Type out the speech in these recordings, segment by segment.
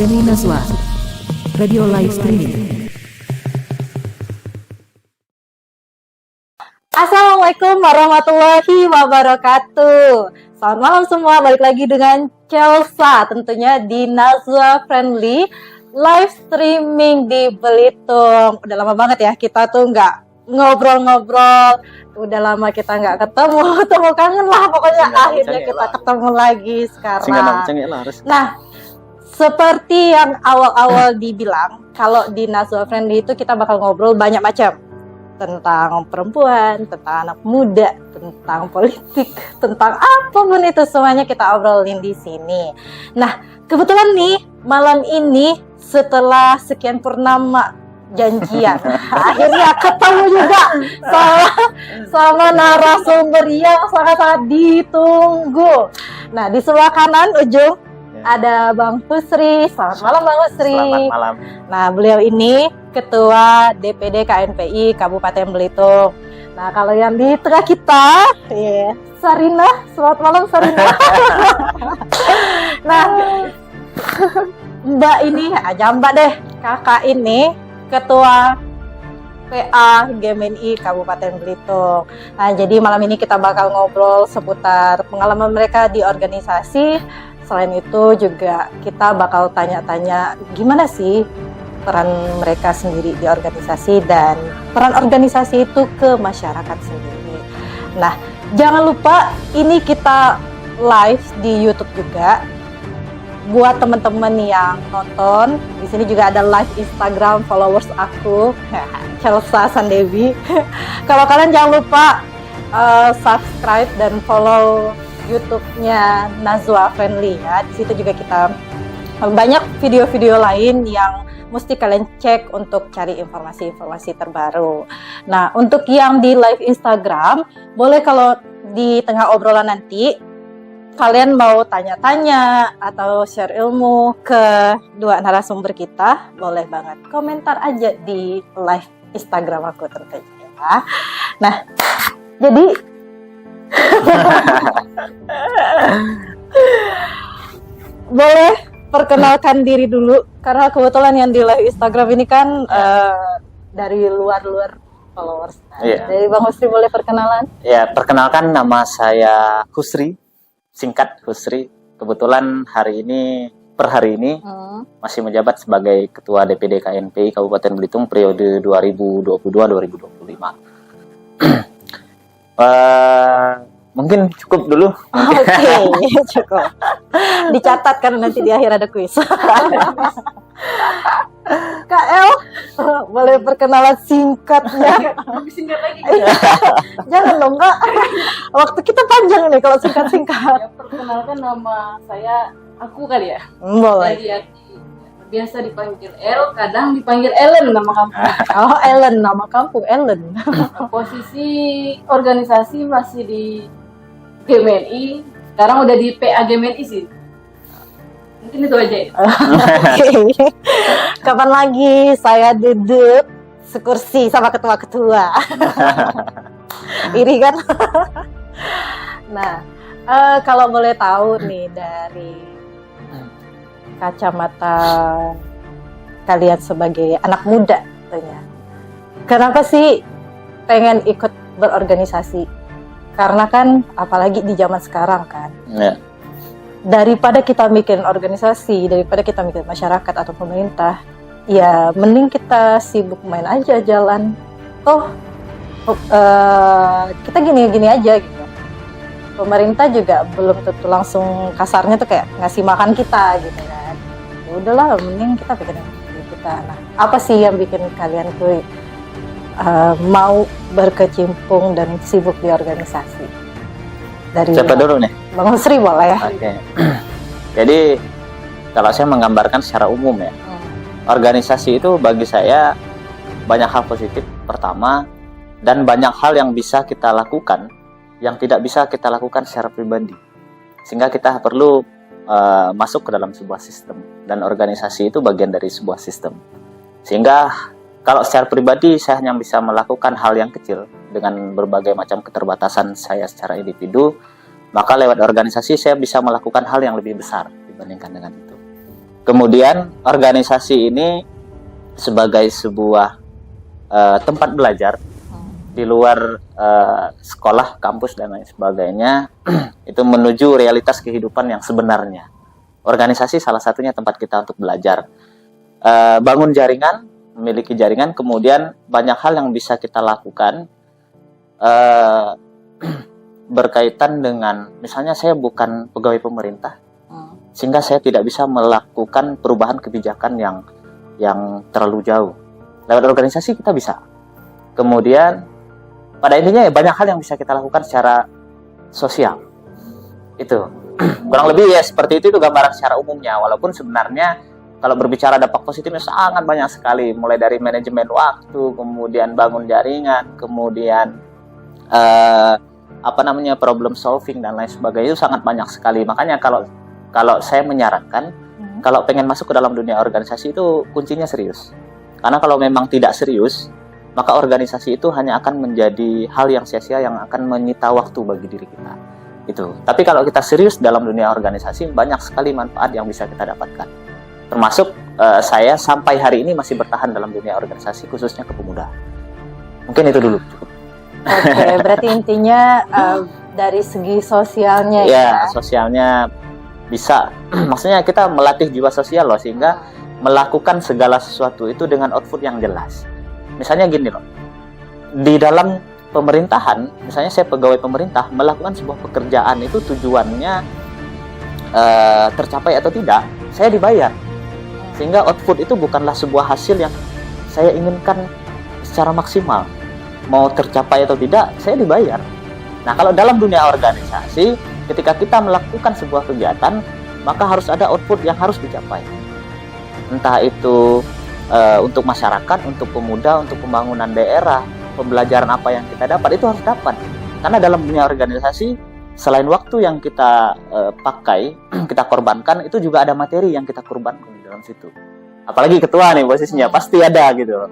Friendly Nazwa Radio Live Streaming. Assalamualaikum warahmatullahi wabarakatuh. Selamat malam semua, balik lagi dengan Chelsea tentunya di Nazwa Friendly live streaming di Belitung. Udah lama banget ya kita tuh nggak ngobrol-ngobrol, udah lama kita nggak ketemu, kangen lah pokoknya. Akhirnya kita ketemu lagi sekarang. Nah, seperti yang awal-awal dibilang, kalau di Nazwa Friendly itu kita bakal ngobrol banyak macam. Tentang perempuan, tentang anak muda, tentang politik, tentang apapun itu semuanya kita obrolin di sini. Nah, kebetulan nih malam ini setelah sekian purnama janjian, akhirnya ketemu juga sama narasumber yang sangat-sangat ditunggu. Nah, di sebelah kanan ujung ada Bang Husri. Selamat malam Bang Husri. Selamat malam. Nah, beliau ini Ketua DPD KNPI Kabupaten Belitung. Nah, kalau yang di tengah kita, Sarina. Selamat malam Sarina. Nah, Mbak ini, aja Mbak deh, kakak ini Ketua PA GMNI Kabupaten Belitung. Nah, jadi malam ini kita bakal ngobrol seputar pengalaman mereka di organisasi. Selain itu juga kita bakal tanya-tanya gimana sih peran mereka sendiri di organisasi dan peran organisasi itu ke masyarakat sendiri. Nah, jangan lupa ini kita live di YouTube juga. Buat teman-teman yang nonton, di sini juga ada live Instagram followers aku, Chelsea Sandewi. Kalau kalian jangan lupa subscribe dan follow YouTube-nya Nazwa Friendly ya. Di situ juga kita banyak video-video lain yang mesti kalian cek untuk cari informasi-informasi terbaru. Nah, untuk yang di live Instagram, boleh kalau di tengah obrolan nanti kalian mau tanya-tanya atau share ilmu ke dua narasumber kita, boleh banget. Komentar aja di live Instagram aku tentunya ya. Nah, jadi boleh perkenalkan diri dulu, karena kebetulan yang di live Instagram ini kan dari luar followers. Dari Bang Husri boleh perkenalan? Ya, perkenalkan nama saya Husri, singkat Husri. Kebetulan per hari ini masih menjabat sebagai Ketua DPD KNPI Kabupaten Belitung periode 2022-2025. Mungkin cukup dulu. Oke, cukup. Dicatat kan nanti di akhir ada kuis. Kak El, boleh perkenalan singkatnya? Lebih singkat lagi. Jangan dong Kak. Waktu kita panjang nih kalau singkat-singkat. Ya, perkenalkan nama saya, aku kali ya. Boleh. Jadi, biasa dipanggil El, kadang dipanggil Ellen nama kampung. Oh, Ellen, nama kampung Ellen. Posisi organisasi masih di GMNI, sekarang udah di PA GMNI sih. Mungkin itu aja ya. Oke. Kapan lagi saya duduk sekursi sama ketua-ketua? Iri kan? Nah, kalau boleh tahu nih dari kacamata kalian sebagai anak muda tentunya, kenapa sih pengen ikut berorganisasi? Karena kan apalagi di zaman sekarang kan, daripada kita bikin organisasi, daripada kita bikin masyarakat atau pemerintah, ya mending kita sibuk main aja jalan. Kita gini-gini aja gitu. Pemerintah juga belum tentu langsung kasarnya tuh kayak ngasih makan kita gitu kan. Ya udahlah, mending kita bikin diri kita. Nah, apa sih yang bikin kalian tuh mau berkecimpung dan sibuk di organisasi? Dari siapa dulu nih? Bang Husri boleh ya. Oke. Jadi kalau saya menggambarkan secara umum ya, organisasi itu bagi saya banyak hal positif pertama, dan banyak hal yang bisa kita lakukan yang tidak bisa kita lakukan secara pribadi, sehingga kita perlu masuk ke dalam sebuah sistem, dan organisasi itu bagian dari sebuah sistem. Sehingga kalau secara pribadi saya hanya bisa melakukan hal yang kecil dengan berbagai macam keterbatasan saya secara individu, maka lewat organisasi saya bisa melakukan hal yang lebih besar dibandingkan dengan itu. Kemudian organisasi ini sebagai sebuah tempat belajar di luar sekolah, kampus dan lain sebagainya itu menuju realitas kehidupan yang sebenarnya. Organisasi salah satunya tempat kita untuk belajar, bangun jaringan, memiliki jaringan, kemudian banyak hal yang bisa kita lakukan berkaitan dengan, misalnya saya bukan pegawai pemerintah, sehingga saya tidak bisa melakukan perubahan kebijakan yang terlalu jauh. Lewat organisasi kita bisa. Kemudian pada intinya ya banyak hal yang bisa kita lakukan secara sosial. Itu kurang lebih ya seperti itu gambaran secara umumnya. Walaupun sebenarnya kalau berbicara dampak positifnya sangat banyak sekali, mulai dari manajemen waktu, kemudian bangun jaringan, kemudian problem solving dan lain sebagainya, itu sangat banyak sekali. Makanya kalau saya menyarankan, kalau pengen masuk ke dalam dunia organisasi itu kuncinya serius. Karena kalau memang tidak serius, maka organisasi itu hanya akan menjadi hal yang sia-sia yang akan menyita waktu bagi diri kita. Itu. Tapi kalau kita serius dalam dunia organisasi, banyak sekali manfaat yang bisa kita dapatkan. Termasuk saya sampai hari ini masih bertahan dalam dunia organisasi, khususnya ke pemuda. Mungkin itu dulu. Oke, berarti intinya dari segi sosialnya ya. Sosialnya bisa. Maksudnya kita melatih jiwa sosial loh, sehingga melakukan segala sesuatu itu dengan output yang jelas. Misalnya gini loh, di dalam pemerintahan, misalnya saya pegawai pemerintah, melakukan sebuah pekerjaan itu tujuannya tercapai atau tidak, saya dibayar. Sehingga output itu bukanlah sebuah hasil yang saya inginkan secara maksimal. Mau tercapai atau tidak, saya dibayar. Nah, kalau dalam dunia organisasi, ketika kita melakukan sebuah kegiatan, maka harus ada output yang harus dicapai. Entah itu untuk masyarakat, untuk pemuda, untuk pembangunan daerah, pembelajaran apa yang kita dapat, itu harus dapat. Karena dalam dunia organisasi, selain waktu yang kita pakai, kita korbankan, itu juga ada materi yang kita korbankan di dalam situ. Apalagi ketua nih posisinya, pasti ada gitu.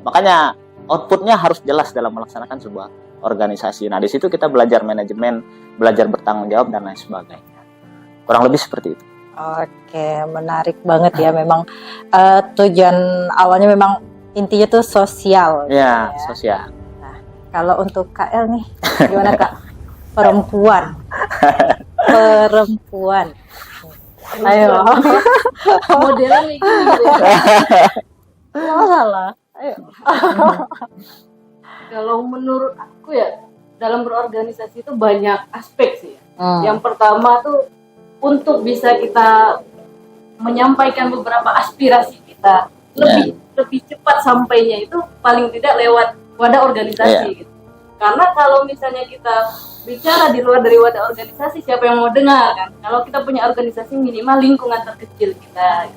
Makanya outputnya harus jelas dalam melaksanakan sebuah organisasi. Nah, di situ kita belajar manajemen, belajar bertanggung jawab, dan lain sebagainya. Kurang lebih seperti itu. Oke, menarik banget ya. Memang tujuan awalnya memang intinya tuh sosial. Ya, sosial. Nah, kalau untuk KL nih, gimana Kak? Perempuan. Ayo. Modelnya kayak gitu ya. Salah. Ayo. Kalau menurut aku ya, dalam berorganisasi itu banyak aspek sih. Yang pertama tuh untuk bisa kita menyampaikan beberapa aspirasi kita lebih cepat sampainya itu paling tidak lewat wadah organisasi gitu. Karena kalau misalnya kita bicara di luar dari wadah organisasi, siapa yang mau dengar kan? Kalau kita punya organisasi, minimal lingkungan terkecil kita.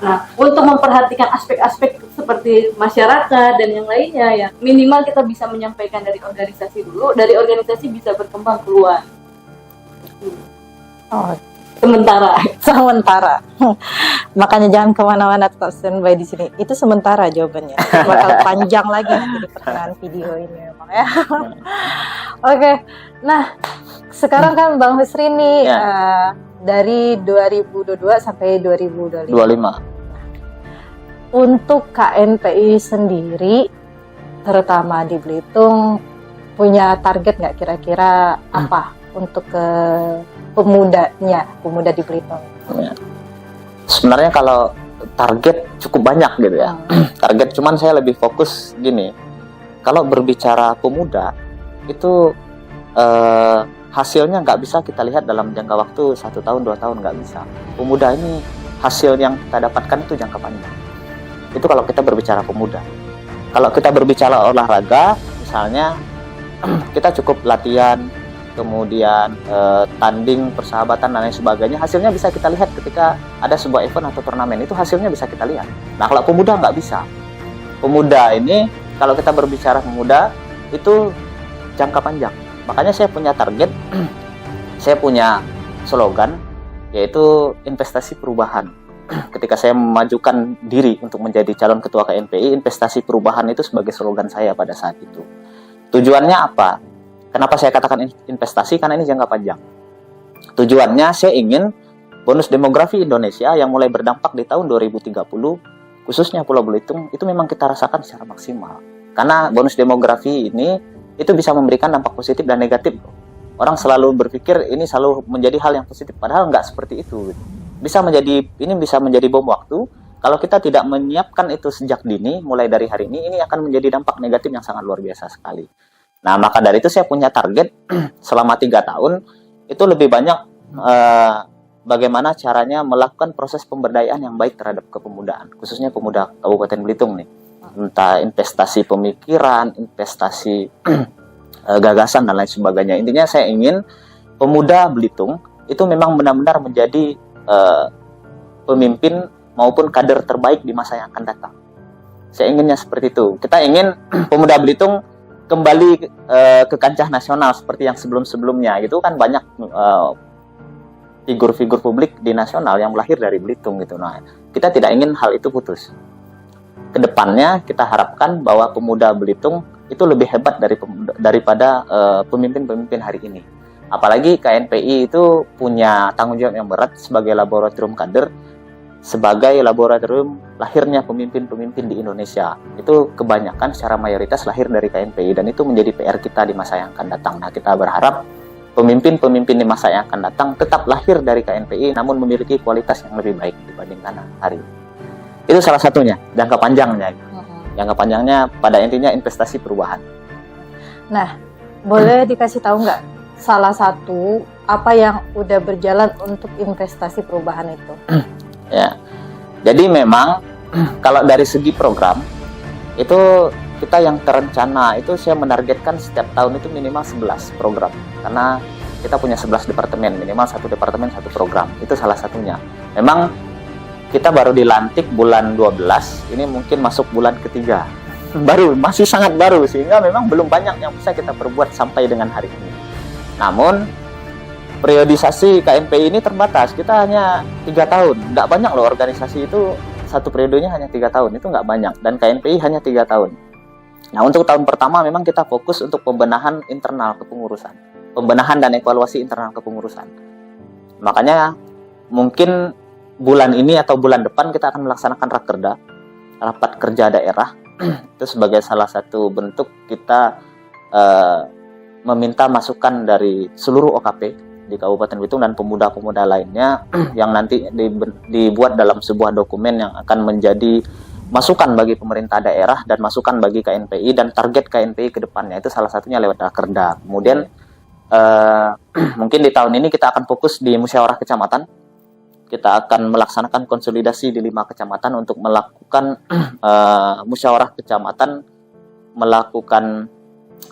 Nah, untuk memperhatikan aspek-aspek seperti masyarakat dan yang lainnya ya, minimal kita bisa menyampaikan dari organisasi dulu, dari organisasi bisa berkembang keluar. Oh, sementara. Makanya jangan kemana-mana, tetap standby di sini. Itu sementara jawabannya. Bakal panjang lagi nanti di pertengahan video ini memang ya. Oke. Nah, sekarang kan Bang Husri nih dari 2022 sampai 2025. Untuk KNPI sendiri, terutama di Belitung, punya target nggak kira-kira apa untuk ke pemuda di Belitung? Sebenarnya kalau target cukup banyak gitu ya. Target, cuman saya lebih fokus gini. Kalau berbicara pemuda itu hasilnya nggak bisa kita lihat dalam jangka waktu 1 tahun 2 tahun, nggak bisa. Pemuda ini hasil yang kita dapatkan itu jangka panjang. Itu kalau kita berbicara pemuda. Kalau kita berbicara olahraga, misalnya kita cukup latihan, kemudian tanding, persahabatan dan lain sebagainya, hasilnya bisa kita lihat ketika ada sebuah event atau turnamen, itu hasilnya bisa kita lihat. Nah, kalau pemuda nggak bisa. Pemuda ini, kalau kita berbicara pemuda, itu jangka panjang. Makanya saya punya target, saya punya slogan, yaitu investasi perubahan. Ketika saya memajukan diri untuk menjadi calon ketua KNPI, investasi perubahan itu sebagai slogan saya pada saat itu. Tujuannya apa? Kenapa saya katakan investasi? Karena ini jangka panjang. Tujuannya saya ingin bonus demografi Indonesia yang mulai berdampak di tahun 2030, khususnya Pulau Belitung, itu memang kita rasakan secara maksimal. Karena bonus demografi ini itu bisa memberikan dampak positif dan negatif. Orang selalu berpikir ini selalu menjadi hal yang positif, padahal nggak seperti itu. Bisa menjadi bom waktu. Kalau kita tidak menyiapkan itu sejak dini, mulai dari hari ini akan menjadi dampak negatif yang sangat luar biasa sekali. Nah, maka dari itu saya punya target selama 3 tahun, itu lebih banyak bagaimana caranya melakukan proses pemberdayaan yang baik terhadap kepemudaan, khususnya pemuda Kabupaten Belitung nih. Entah investasi pemikiran, investasi gagasan, dan lain sebagainya. Intinya saya ingin pemuda Belitung itu memang benar-benar menjadi pemimpin maupun kader terbaik di masa yang akan datang. Saya inginnya seperti itu. Kita ingin pemuda Belitung kembali ke kancah nasional seperti yang sebelum-sebelumnya. Itu kan banyak figur-figur publik di nasional yang lahir dari Belitung gitu. Nah, kita tidak ingin hal itu putus. Kedepannya kita harapkan bahwa pemuda Belitung itu lebih hebat daripada pemimpin-pemimpin hari ini. Apalagi KNPI itu punya tanggung jawab yang berat sebagai laboratorium kader, sebagai laboratorium lahirnya pemimpin-pemimpin di Indonesia. Itu kebanyakan secara mayoritas lahir dari KNPI, dan itu menjadi PR kita di masa yang akan datang. Nah, kita berharap pemimpin-pemimpin di masa yang akan datang tetap lahir dari KNPI, namun memiliki kualitas yang lebih baik dibandingkan hari ini. Itu salah satunya, jangka panjangnya. Jangka panjangnya pada intinya investasi perubahan. Nah, boleh dikasih tahu nggak salah satu apa yang udah berjalan untuk investasi perubahan itu? Ya, jadi memang kalau dari segi program itu kita yang terencana itu saya menargetkan setiap tahun itu minimal 11 program, karena kita punya 11 departemen, minimal 1 departemen 1 program. Itu salah satunya. Memang kita baru dilantik bulan 12, ini mungkin masuk bulan ketiga. Masih sangat baru, sehingga memang belum banyak yang bisa kita perbuat sampai dengan hari ini. Namun periodisasi KNPI ini terbatas, kita hanya 3 tahun. Nggak banyak loh organisasi itu, satu periodenya hanya 3 tahun, itu nggak banyak. Dan KNPI hanya 3 tahun. Nah, untuk tahun pertama memang kita fokus untuk pembenahan internal kepengurusan, pembenahan dan evaluasi internal kepengurusan. Makanya mungkin bulan ini atau bulan depan kita akan melaksanakan rakerda, rapat kerja daerah. Itu sebagai salah satu bentuk kita meminta masukan dari seluruh OKP di Kabupaten Belitung dan pemuda-pemuda lainnya yang nanti dibuat dalam sebuah dokumen yang akan menjadi masukan bagi pemerintah daerah dan masukan bagi KNPI dan target KNPI ke depannya. Itu salah satunya lewat rakerda. Kemudian mungkin di tahun ini kita akan fokus di musyawarah kecamatan. Kita akan melaksanakan konsolidasi di 5 kecamatan untuk melakukan musyawarah kecamatan, melakukan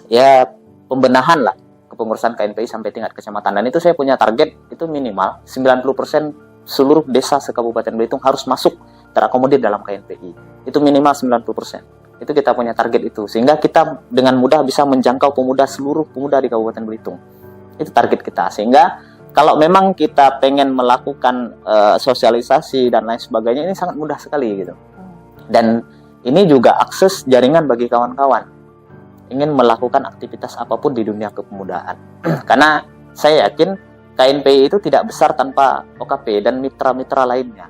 ya pembenahan lah kepengurusan KNPI sampai tingkat kecamatan. Dan itu saya punya target itu minimal 90% seluruh desa se-Kabupaten Belitung harus masuk terakomodir dalam KNPI. Itu minimal 90%. Itu kita punya target itu. Sehingga kita dengan mudah bisa menjangkau seluruh pemuda di Kabupaten Belitung. Itu target kita. Sehingga kalau memang kita pengen melakukan sosialisasi dan lain sebagainya, ini sangat mudah sekali gitu. Dan ini juga akses jaringan bagi kawan-kawan ingin melakukan aktivitas apapun di dunia kepemudaan. Karena saya yakin KNPI itu tidak besar tanpa OKP dan mitra-mitra lainnya.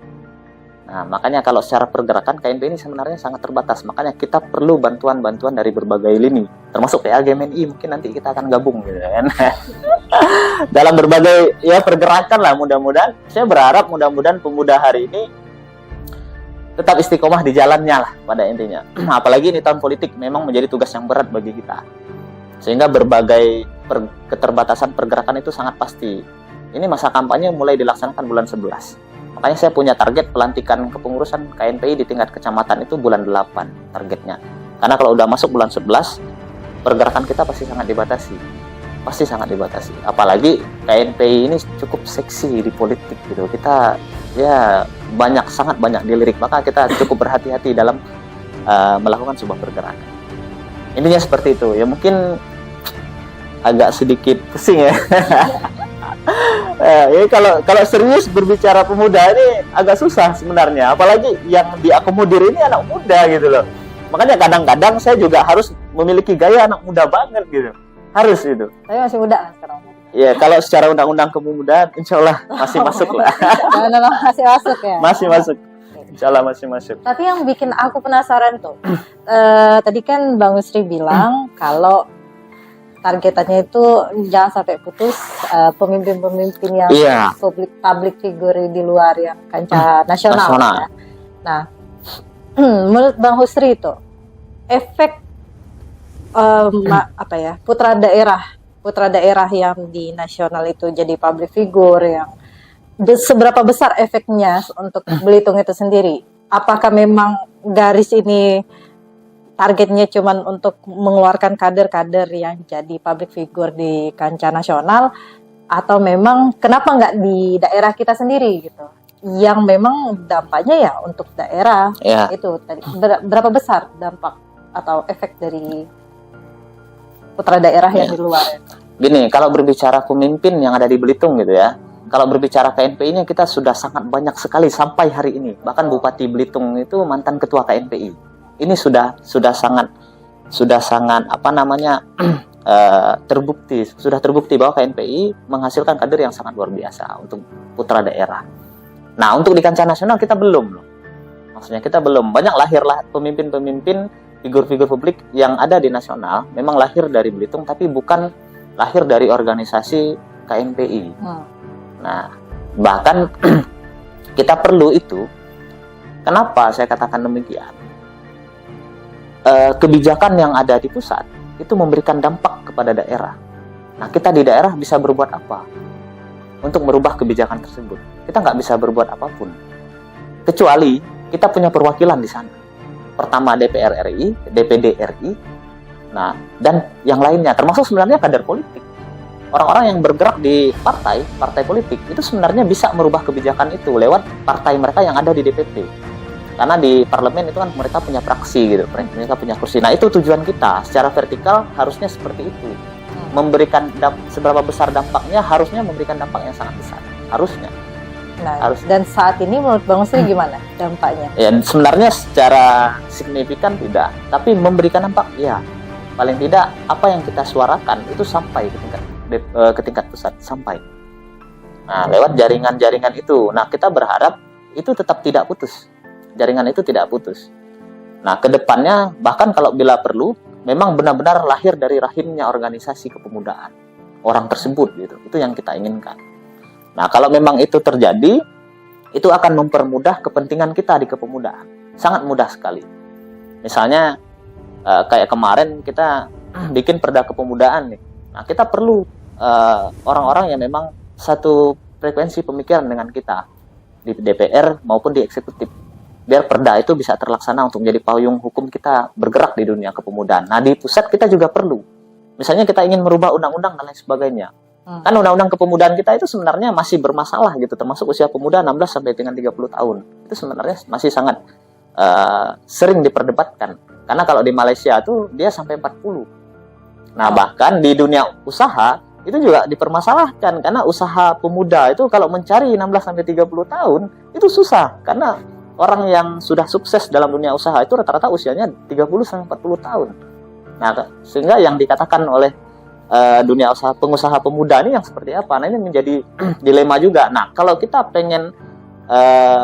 Nah, makanya kalau secara pergerakan KNPI ini sebenarnya sangat terbatas. Makanya kita perlu bantuan-bantuan dari berbagai lini, termasuk PA GMNI. Mungkin nanti kita akan gabung gitu kan. Dalam berbagai ya pergerakan lah, mudah-mudahan. Saya berharap mudah-mudahan pemuda hari ini tetap istiqomah di jalannya lah pada intinya. Apalagi ini tahun politik memang menjadi tugas yang berat bagi kita. Sehingga berbagai keterbatasan pergerakan itu sangat pasti. Ini masa kampanye mulai dilaksanakan bulan 11. Makanya saya punya target pelantikan kepengurusan KNPI di tingkat kecamatan itu bulan 8 targetnya. Karena kalau udah masuk bulan 11, pergerakan kita pasti sangat dibatasi. Pasti sangat dibatasi. Apalagi KNPI ini cukup seksi di politik gitu. Kita ya sangat banyak dilirik. Maka kita cukup berhati-hati dalam melakukan sebuah pergerakan. Intinya seperti itu. Ya mungkin agak sedikit pusing ya. Kalau serius berbicara pemuda ini agak susah sebenarnya, apalagi yang diakomodir ini anak muda gitu loh. Makanya kadang-kadang saya juga harus memiliki gaya anak muda banget gitu, harus itu. Tapi masih muda sekarang. Ya, kalau secara undang-undang kepemudaan, insya Allah masih masuk lah. Masih masuk ya. Masih masuk. Insya Allah masih masuk. Tapi yang bikin aku penasaran tuh, tadi kan Bang Usri bilang kalau targetannya itu jangan sampai putus pemimpin-pemimpin yang Iya. public figure di luar yang kancah nasional. Nasional. Ya. Nah, menurut Bang Husri itu efek putra daerah yang di nasional itu jadi public figure yang seberapa besar efeknya untuk Belitung itu sendiri? Apakah memang garis ini targetnya cuma untuk mengeluarkan kader-kader yang jadi public figure di kancah nasional, atau memang kenapa nggak di daerah kita sendiri gitu? Yang memang dampaknya ya untuk daerah itu tadi berapa besar dampak atau efek dari putra daerah yang di luar itu? Gini, kalau berbicara pemimpin yang ada di Belitung gitu ya, kalau berbicara KNPI-nya kita sudah sangat banyak sekali sampai hari ini. Bahkan Bupati Belitung itu mantan ketua KNPI. Ini sudah sangat terbukti bahwa KNPI menghasilkan kader yang sangat luar biasa untuk putra daerah. Nah, untuk di kancah nasional kita belum loh. Maksudnya kita belum. Banyak lahirlah pemimpin-pemimpin, figur-figur publik yang ada di nasional memang lahir dari Belitung tapi bukan lahir dari organisasi KNPI. Nah, bahkan kita perlu itu. Kenapa saya katakan demikian? Kebijakan yang ada di pusat itu memberikan dampak kepada daerah. Nah, kita di daerah bisa berbuat apa untuk merubah kebijakan tersebut? Kita nggak bisa berbuat apapun, kecuali kita punya perwakilan di sana. Pertama DPR RI, DPD RI, nah dan yang lainnya, termasuk sebenarnya kader politik. Orang-orang yang bergerak di partai politik itu sebenarnya bisa merubah kebijakan itu lewat partai mereka yang ada di DPP. Karena di parlemen itu kan mereka punya fraksi gitu, mereka punya kursi. Nah, itu tujuan kita. Secara vertikal harusnya seperti itu. Memberikan seberapa besar dampaknya, harusnya memberikan dampak yang sangat besar. Harusnya. Nah, dan saat ini menurut Bang Usri gimana dampaknya? Ya, sebenarnya secara signifikan tidak, tapi memberikan dampak ya. Paling tidak apa yang kita suarakan itu sampai ke tingkat pusat, sampai. Nah, lewat jaringan-jaringan itu. Nah, kita berharap itu tetap tidak putus. Jaringan itu tidak putus. Nah, kedepannya bahkan kalau bila perlu, memang benar-benar lahir dari rahimnya organisasi kepemudaan orang tersebut gitu. Itu yang kita inginkan. Nah, kalau memang itu terjadi, itu akan mempermudah kepentingan kita di kepemudaan. Sangat mudah sekali. Misalnya kayak kemarin kita bikin perda kepemudaan nih. Nah, kita perlu orang-orang yang memang satu frekuensi pemikiran dengan kita di DPR maupun di eksekutif. Biar perda itu bisa terlaksana untuk menjadi payung hukum kita bergerak di dunia kepemudaan. Nah, di pusat kita juga perlu. Misalnya kita ingin merubah undang-undang dan lain sebagainya. Kan undang-undang kepemudaan kita itu sebenarnya masih bermasalah gitu, termasuk usia pemuda 16 sampai dengan 30 tahun. Itu sebenarnya masih sangat sering diperdebatkan. Karena kalau di Malaysia tuh dia sampai 40. Nah, bahkan di dunia usaha itu juga dipermasalahkan karena usaha pemuda itu kalau mencari 16 sampai 30 tahun itu susah karena orang yang sudah sukses dalam dunia usaha itu rata-rata usianya 30 sampai 40 tahun. Nah, sehingga yang dikatakan oleh dunia usaha pengusaha pemuda ini yang seperti apa? Nah, ini menjadi dilema juga. Nah, kalau kita pengen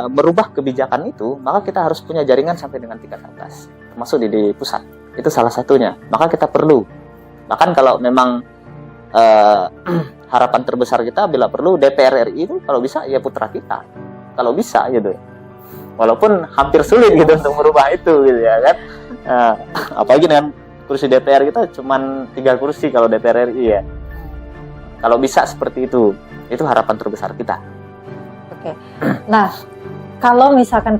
merubah kebijakan itu, maka kita harus punya jaringan sampai dengan tingkat atas, termasuk di pusat. Itu salah satunya. Maka kita perlu. Bahkan kalau memang harapan terbesar kita bila perlu DPR RI itu kalau bisa ya putra kita. Kalau bisa gitu. Walaupun hampir sulit gitu untuk merubah itu gitu ya kan. Apalagi dengan kursi DPR kita cuma 3 kursi kalau DPR RI ya. Kalau bisa seperti itu harapan terbesar kita. Oke. Nah, kalau misalkan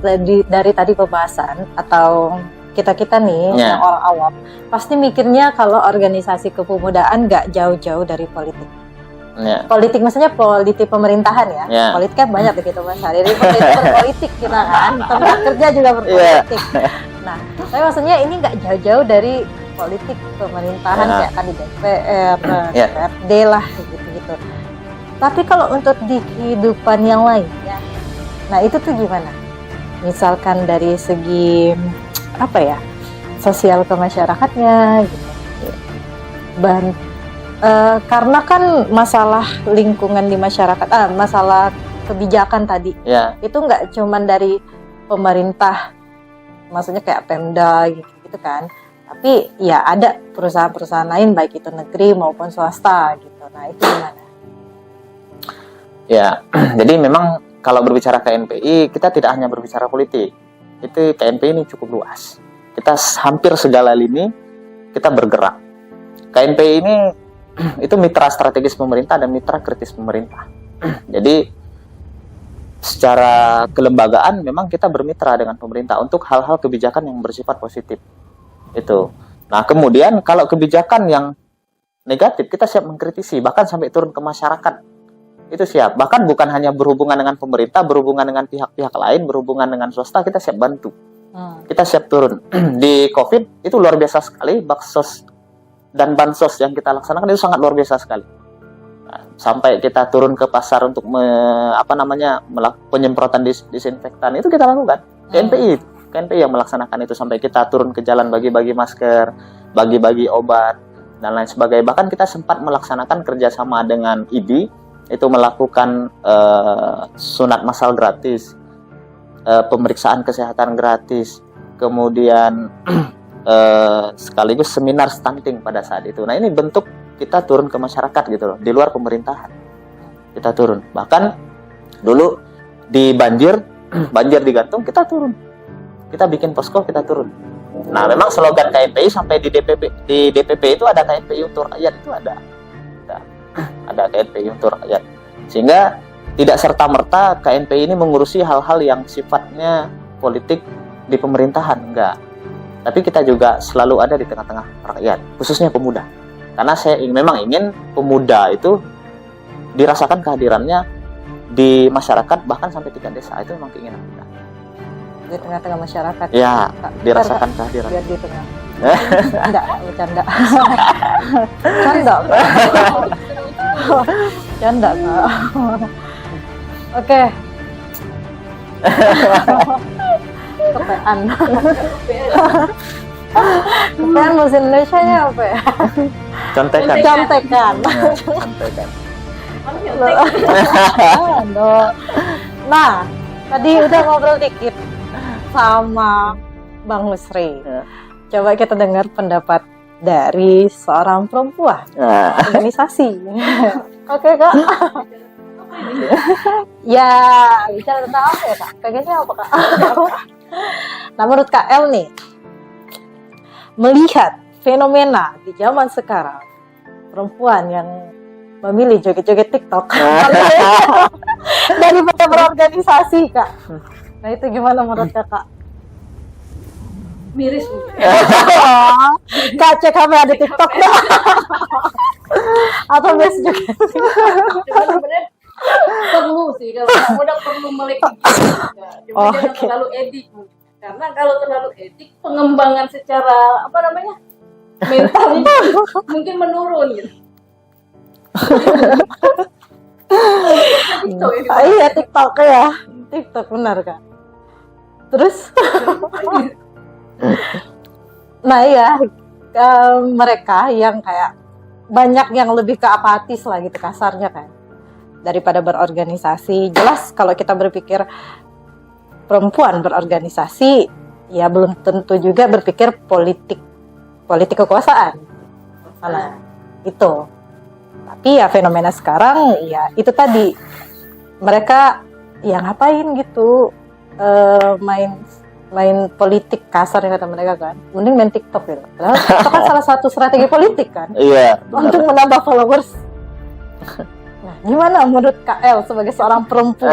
dari tadi pembahasan atau kita nih yang orang awam pasti mikirnya kalau organisasi kepemudaan nggak jauh-jauh dari politik. Politik maksudnya politik pemerintahan ya. Politik kan banyak begitu Mas Hari. Politik kita kan, tempat kerja juga berpolitik. Nah, tapi maksudnya ini nggak jauh-jauh dari politik pemerintahan kayak kan di DPR, DPRD lah gitu-gitu. Tapi kalau untuk di kehidupan yang lain ya, nah itu tuh gimana? Misalkan dari segi apa ya, sosial ke masyarakatnya gitu. Karena kan masalah lingkungan di masyarakat, masalah kebijakan tadi, Ya, itu nggak cuman dari pemerintah, maksudnya kayak Pemda gitu kan, tapi ya ada perusahaan-perusahaan lain baik itu negeri maupun swasta gitu. Nah itu gimana? ya. Jadi memang kalau berbicara KNPI, kita tidak hanya berbicara politik. Itu KNPI ini cukup luas. Kita hampir segala lini kita bergerak. KNPI ini itu mitra strategis pemerintah dan mitra kritis pemerintah. Jadi secara kelembagaan memang kita bermitra dengan pemerintah untuk hal-hal kebijakan yang bersifat positif. Itu. Nah, kemudian kalau kebijakan yang negatif kita siap mengkritisi, bahkan sampai turun ke masyarakat. Itu siap. Bahkan bukan hanya berhubungan dengan pemerintah, berhubungan dengan pihak-pihak lain, berhubungan dengan swasta, kita siap bantu. Kita siap turun. Di COVID itu luar biasa sekali, baksos dan bansos yang kita laksanakan itu sangat luar biasa sekali. Nah, sampai kita turun ke pasar untuk melakukan penyemprotan disinfektan itu kita lakukan. KNPI yang melaksanakan itu, sampai kita turun ke jalan bagi-bagi masker, bagi-bagi obat dan lain sebagainya. Bahkan kita sempat melaksanakan kerjasama dengan ID itu melakukan sunat massal gratis, pemeriksaan kesehatan gratis, kemudian sekaligus seminar stunting pada saat itu. Nah ini bentuk kita turun ke masyarakat gitu loh, di luar pemerintahan kita turun. Bahkan dulu di banjir digantung kita turun, kita bikin posko, kita turun. Nah memang slogan KNPI sampai di DPP itu ada KNPI untuk rakyat, itu ada KNPI untuk rakyat, sehingga tidak serta-merta KNPI ini mengurusi hal-hal yang sifatnya politik di pemerintahan, enggak. Tapi kita juga selalu ada di tengah-tengah rakyat, khususnya pemuda. Karena saya memang ingin pemuda itu dirasakan kehadirannya di masyarakat, bahkan sampai tingkat desa. Itu memang keinginan kita. Di tengah-tengah masyarakat. Ya, dirasakan kehadiran. Biar di tengah. Enggak, bercanda. Canda. Canda, Kak. Oke. Kepean. Kepean bahasa Indonesianya apa ya? Contekan. Contekan. Contekan. Nah, tadi udah ngobrol dikit sama Bang Husri. Coba kita dengar pendapat dari seorang perempuan organisasi. Oke, Kak. Ya, bicara tentang apa ya, Kak? Kayaknya apa, Kak? Nah, menurut Kak El nih, melihat fenomena di zaman sekarang, perempuan yang memilih joget-joget TikTok daripada berorganisasi, Kak. Nah, itu gimana menurut Kakak? Miris. Kak, cek HP ada TikTok dah. Atau mes juga. Cuma sebenarnya perlu sih, kalau udah perlu melek cuma jangan terlalu edik. Karena kalau terlalu edik, pengembangan secara mentalnya mungkin menurun gitu. Iya, TikTok ya. TikTok benar, Kak. Terus nah ya, mereka yang kayak banyak yang lebih ke apatis lah gitu kasarnya kan, daripada berorganisasi. Jelas kalau kita berpikir perempuan berorganisasi, ya belum tentu juga berpikir politik kekuasaan. Nah, itu. Tapi ya fenomena sekarang ya itu tadi, mereka ya ngapain gitu, main politik kasar yang kata mereka kan, mending main TikTok gitu. Padahal itu kan salah satu strategi politik kan, Iya, untuk menambah followers. Nah, gimana menurut Kak El sebagai seorang perempuan,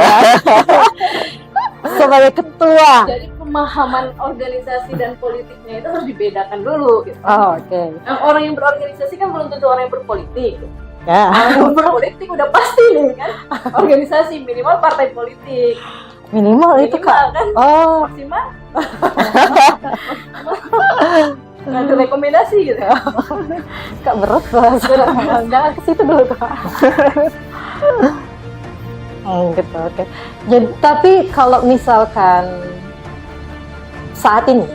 sebagai ketua? Jadi pemahaman organisasi dan politiknya itu harus dibedakan dulu gitu. Oh, oke. Nah, orang yang berorganisasi kan belum tentu orang yang berpolitik. Ya. Orang yang berpolitik udah pasti nih kan, organisasi minimal partai politik. Minimal itu, Kak. Kan? Oh, Maksimal. Ada rekomendasi gitu. Kak berat bahasa. Jangan ke situ dulu, Kak. Gitu, oke. Jadi, tapi kalau misalkan saat ini,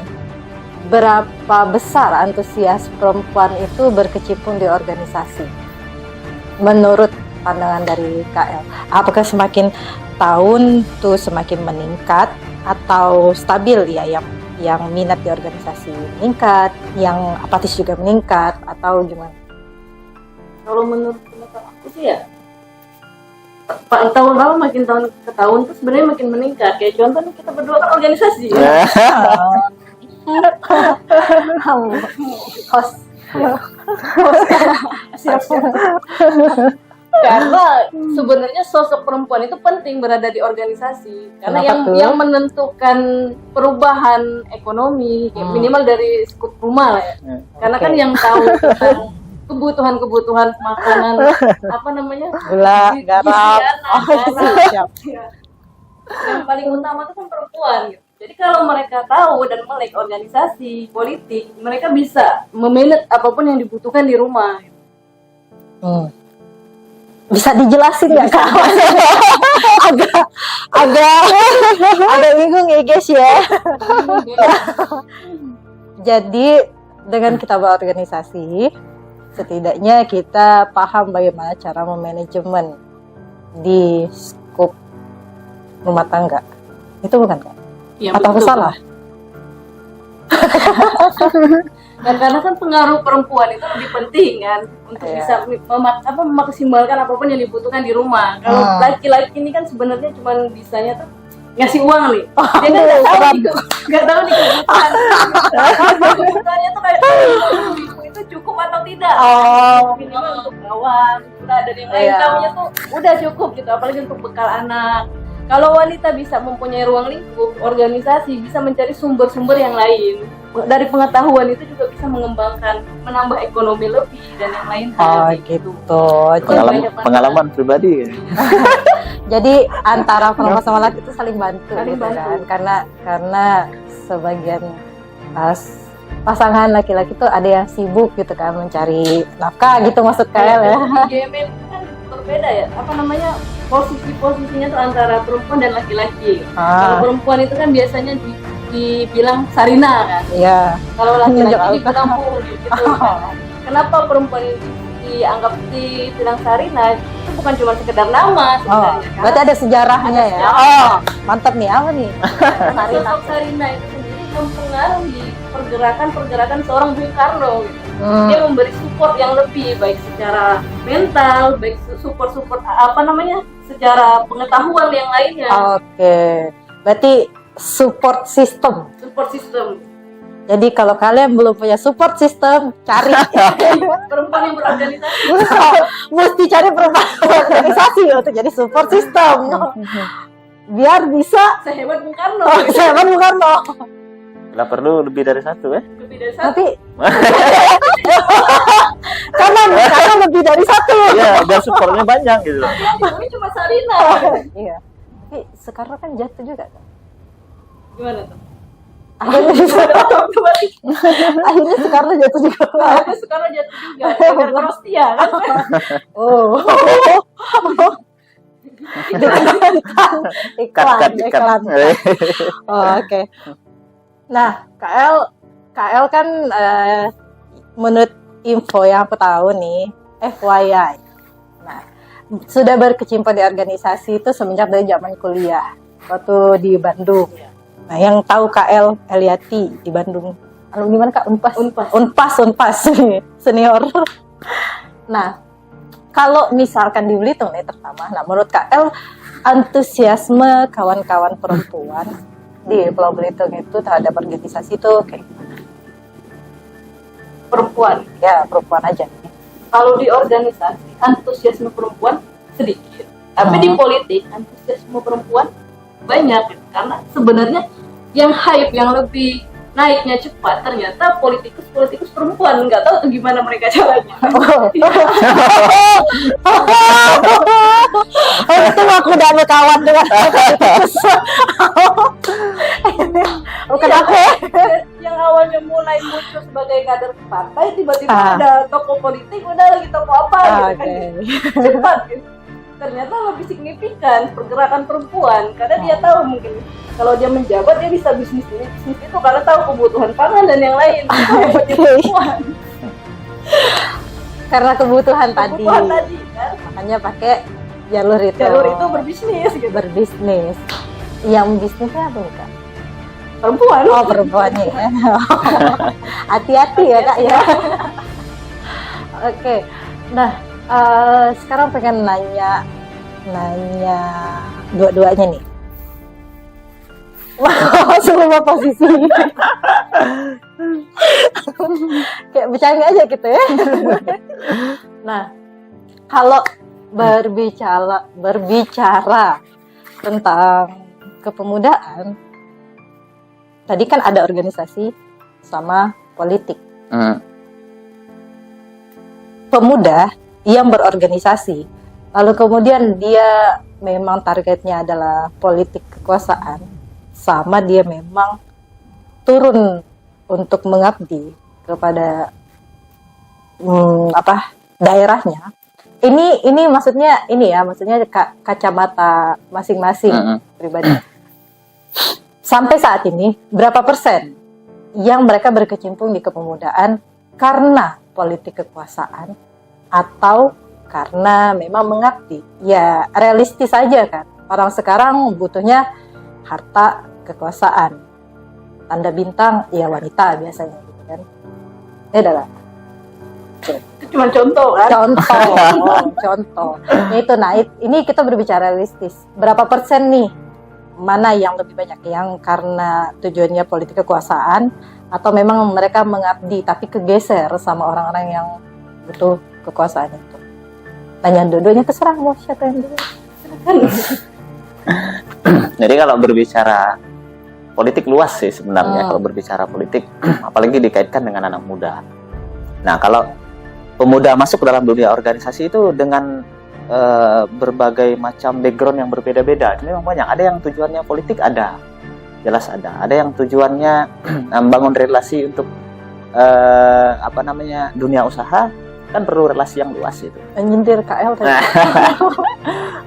berapa besar antusias perempuan itu berkecimpung di organisasi? menurut pandangan dari KL, apakah semakin tahun tuh semakin meningkat atau stabil ya, yang minat di organisasi meningkat, yang apatis juga meningkat, atau gimana? Kalau menurut pendapat aku sih ya, tahun lalu makin tahun ke tahun tuh sebenarnya makin meningkat. Kayak contoh nih, kita berdua kan organisasi ya. Host. Siap-siap. Karena sebenarnya sosok perempuan itu penting berada di organisasi, karena Kenapa tuh? yang menentukan perubahan ekonomi minimal dari skup rumah lah ya. Karena kan yang tahu tentang kebutuhan makanan, apa namanya, Gula, garam. Siap. yang paling utama itu kan perempuan gitu. Jadi kalau mereka tahu dan melek organisasi politik, mereka bisa memanage apapun yang dibutuhkan di rumah. Bisa dijelasin nggak Kak? agak bingung ya guys ya. Jadi dengan kita berorganisasi, setidaknya kita paham bagaimana cara memanajemen di skup rumah tangga. Itu bukan Kak? Ya, Atau aku betul. salah? Dan karena kan pengaruh perempuan itu lebih penting kan untuk Iya. bisa memaksimalkan apapun yang dibutuhkan di rumah. Kalau laki-laki ini kan sebenarnya cuma bisanya tuh ngasih uang nih. Dia kan nggak tahu nih kebutuhan. Kebutuhannya tuh kayak itu cukup atau tidak. Minimal untuk kawan, udah ada yang lain Iya. tahunya tuh udah cukup gitu. Apalagi untuk bekal anak. Kalau wanita bisa mempunyai ruang lingkup, organisasi bisa mencari sumber-sumber yang lain. Dari pengetahuan itu juga bisa mengembangkan, menambah ekonomi lebih dan yang lain hal gitu. Pengalaman pribadi. Jadi antara perempuan sama laki itu saling bantu, Saling gitu bantu. kan? Karena sebagian pasangan laki-laki tuh ada yang sibuk gitu kan mencari nafkah gitu, maksud KL ya. Di GMM itu kan berbeda ya, apa namanya, posisinya tuh antara perempuan dan laki-laki. Kalau perempuan itu kan biasanya dibilang sarina kan. Iya. Kalau Menunjuk laki-laki altar. dibilang puri gitu. Kenapa perempuan itu dianggap dibilang sarina? Itu bukan cuma sekedar nama sebenarnya. kan? Berarti ada sejarahnya Ada ya. sejarah. Mantap nih, apa nih? Karena sosok Sarina itu sendiri mempengaruhi pergerakan seorang Bung Karno gitu. Dia memberi support yang lebih baik secara mental, baik support apa namanya, secara pengetahuan yang lainnya. Oke. Berarti support system. Support system Jadi kalau kalian belum punya support system, cari. perempuan yang berorganisasi. Mesti cari perempuan organisasi untuk jadi support system. Biar bisa Sehebat Bung Karno. saya kan bukan loh. Nggak perlu lebih dari satu ya. Lebih dari satu. Tapi karena lebih dari satu. Iya, biar supportnya banyak gitu. Ini cuma Sarina. Iya. Tapi sekarang kan jatuh juga kan. Gimana tuh? Akhirnya sekarang jatuh juga. Aku sekarang jatuh juga. Gara-gara Rostia kan. Oh. iklan. Oh, oke. Nah, KL kan menurut info yang aku tahu nih, FYI. Nah, sudah berkecimpung di organisasi itu semenjak dari zaman kuliah waktu di Bandung. Nah, yang tahu KL Eliati di Bandung. Lalu gimana Kak? Unpas senior. Nah, kalau misalkan di Belitung nih terutama, nah menurut KL antusiasme kawan-kawan perempuan di Pulau Belitung itu terhadap organisasi itu kayak gimana? Perempuan. Ya, perempuan aja. Kalau di organisasi antusiasme perempuan sedikit, tapi di politik antusiasme perempuan banyak gitu. Karena sebenarnya yang hype yang lebih naiknya cepat ternyata politikus perempuan. Nggak tahu tuh gimana mereka caranya. Untung aku udah berkawan dengan politikus. Bukan Iya, aku ya. yang awalnya mulai muncul sebagai kader partai tiba-tiba Ah. ada tokoh politik, udah lagi tokoh apa gitu kan. Cepat gitu. Ternyata lebih signifikan pergerakan perempuan karena dia tahu mungkin kalau dia menjabat dia bisa bisnis itu karena tahu kebutuhan pangan dan yang lain. Itu hebatnya perempuan. Karena kebutuhan tadi. Kebutuhan tadi kan. Makanya pakai jalur itu. Jalur itu berbisnis gitu. Berbisnis. Yang bisnisnya apa Kak? Perempuan. Oh, perempuan ya. Hati-hati ya Kak ya. Oke. Nah, sekarang pengen nanya dua-duanya nih. Wow, semua posisi. Kayak bercanda aja gitu ya. Nah, kalau berbicara tentang kepemudaan, tadi kan ada organisasi sama politik. Pemuda yang berorganisasi, lalu kemudian dia memang targetnya adalah politik kekuasaan, sama dia memang turun untuk mengabdi kepada daerahnya. Ini maksudnya kacamata masing-masing pribadi. Sampai saat ini berapa persen yang mereka berkecimpung di kepemudaan karena politik kekuasaan atau karena memang mengabdi? Ya realistis saja kan. Orang sekarang butuhnya harta, kekuasaan. Tanda bintang ya wanita biasanya gitu kan. Adalah Itu cuma contoh kan. Contoh. Itu ini kita berbicara realistis. Berapa persen nih? Mana yang lebih banyak yang karena tujuannya politik kekuasaan atau memang mereka mengabdi tapi kegeser sama orang-orang yang butuh kekuasaan itu? Tanya dua-duanya, terserah mau siapa yang dulu. Jadi kalau berbicara politik luas sih sebenarnya. Kalau berbicara politik, apalagi dikaitkan dengan anak muda. Nah, kalau pemuda masuk ke dalam dunia organisasi itu dengan berbagai macam background yang berbeda-beda. Memang banyak. Ada yang tujuannya politik, jelas ada. Ada yang tujuannya membangun relasi untuk dunia usaha, kan perlu relasi yang luas itu. Menyindir KL tadi.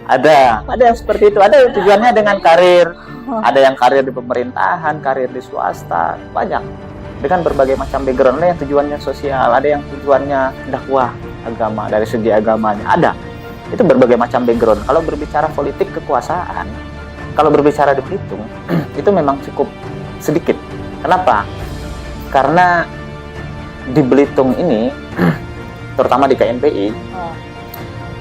Ada yang seperti itu. Ada yang tujuannya dengan karir. Ada yang karir di pemerintahan, karir di swasta, banyak. Dengan berbagai macam background. Ada yang tujuannya sosial, ada yang tujuannya dakwah agama, dari segi agamanya ada. Itu berbagai macam background. Kalau berbicara politik kekuasaan, kalau berbicara di Belitung, itu memang cukup sedikit. Kenapa? Karena di Belitung ini, terutama di KNPI,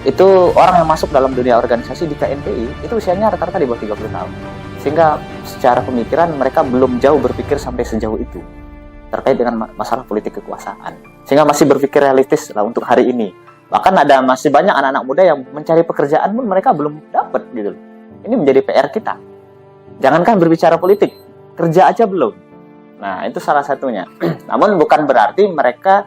itu orang yang masuk dalam dunia organisasi di KNPI, itu usianya rata-rata di bawah 30 tahun. Sehingga secara pemikiran mereka belum jauh berpikir sampai sejauh itu terkait dengan masalah politik kekuasaan. Sehingga masih berpikir realistis lah untuk hari ini. Bahkan masih banyak anak-anak muda yang mencari pekerjaan pun mereka belum dapat gitu. Ini menjadi PR kita. Jangankan berbicara politik, kerja aja belum. Nah, itu salah satunya. Namun bukan berarti mereka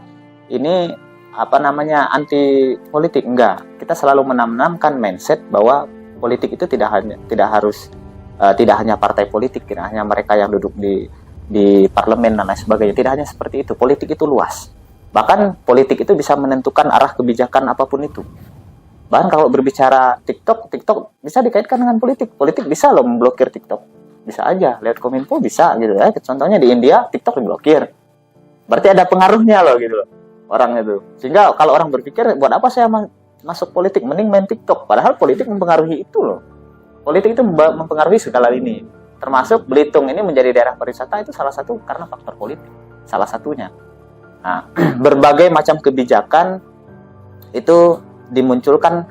ini anti politik, enggak. Kita selalu menanamkan mindset bahwa politik itu tidak hanya partai politik, tidak hanya mereka yang duduk di parlemen dan lain sebagainya. Tidak hanya seperti itu. Politik itu luas. Bahkan politik itu bisa menentukan arah kebijakan apapun itu. Bahkan kalau berbicara TikTok bisa dikaitkan dengan politik. Politik bisa loh memblokir TikTok. Bisa aja, lihat Kominfo bisa gitu ya. Contohnya di India, TikTok diblokir. Berarti ada pengaruhnya loh gitu loh, orang itu. Sehingga kalau orang berpikir, buat apa saya masuk politik, mending main TikTok. Padahal politik mempengaruhi itu loh. Politik itu mempengaruhi segala ini. Termasuk Belitung ini menjadi daerah pariwisata itu salah satu karena faktor politik. Salah satunya. Nah, berbagai macam kebijakan itu dimunculkan,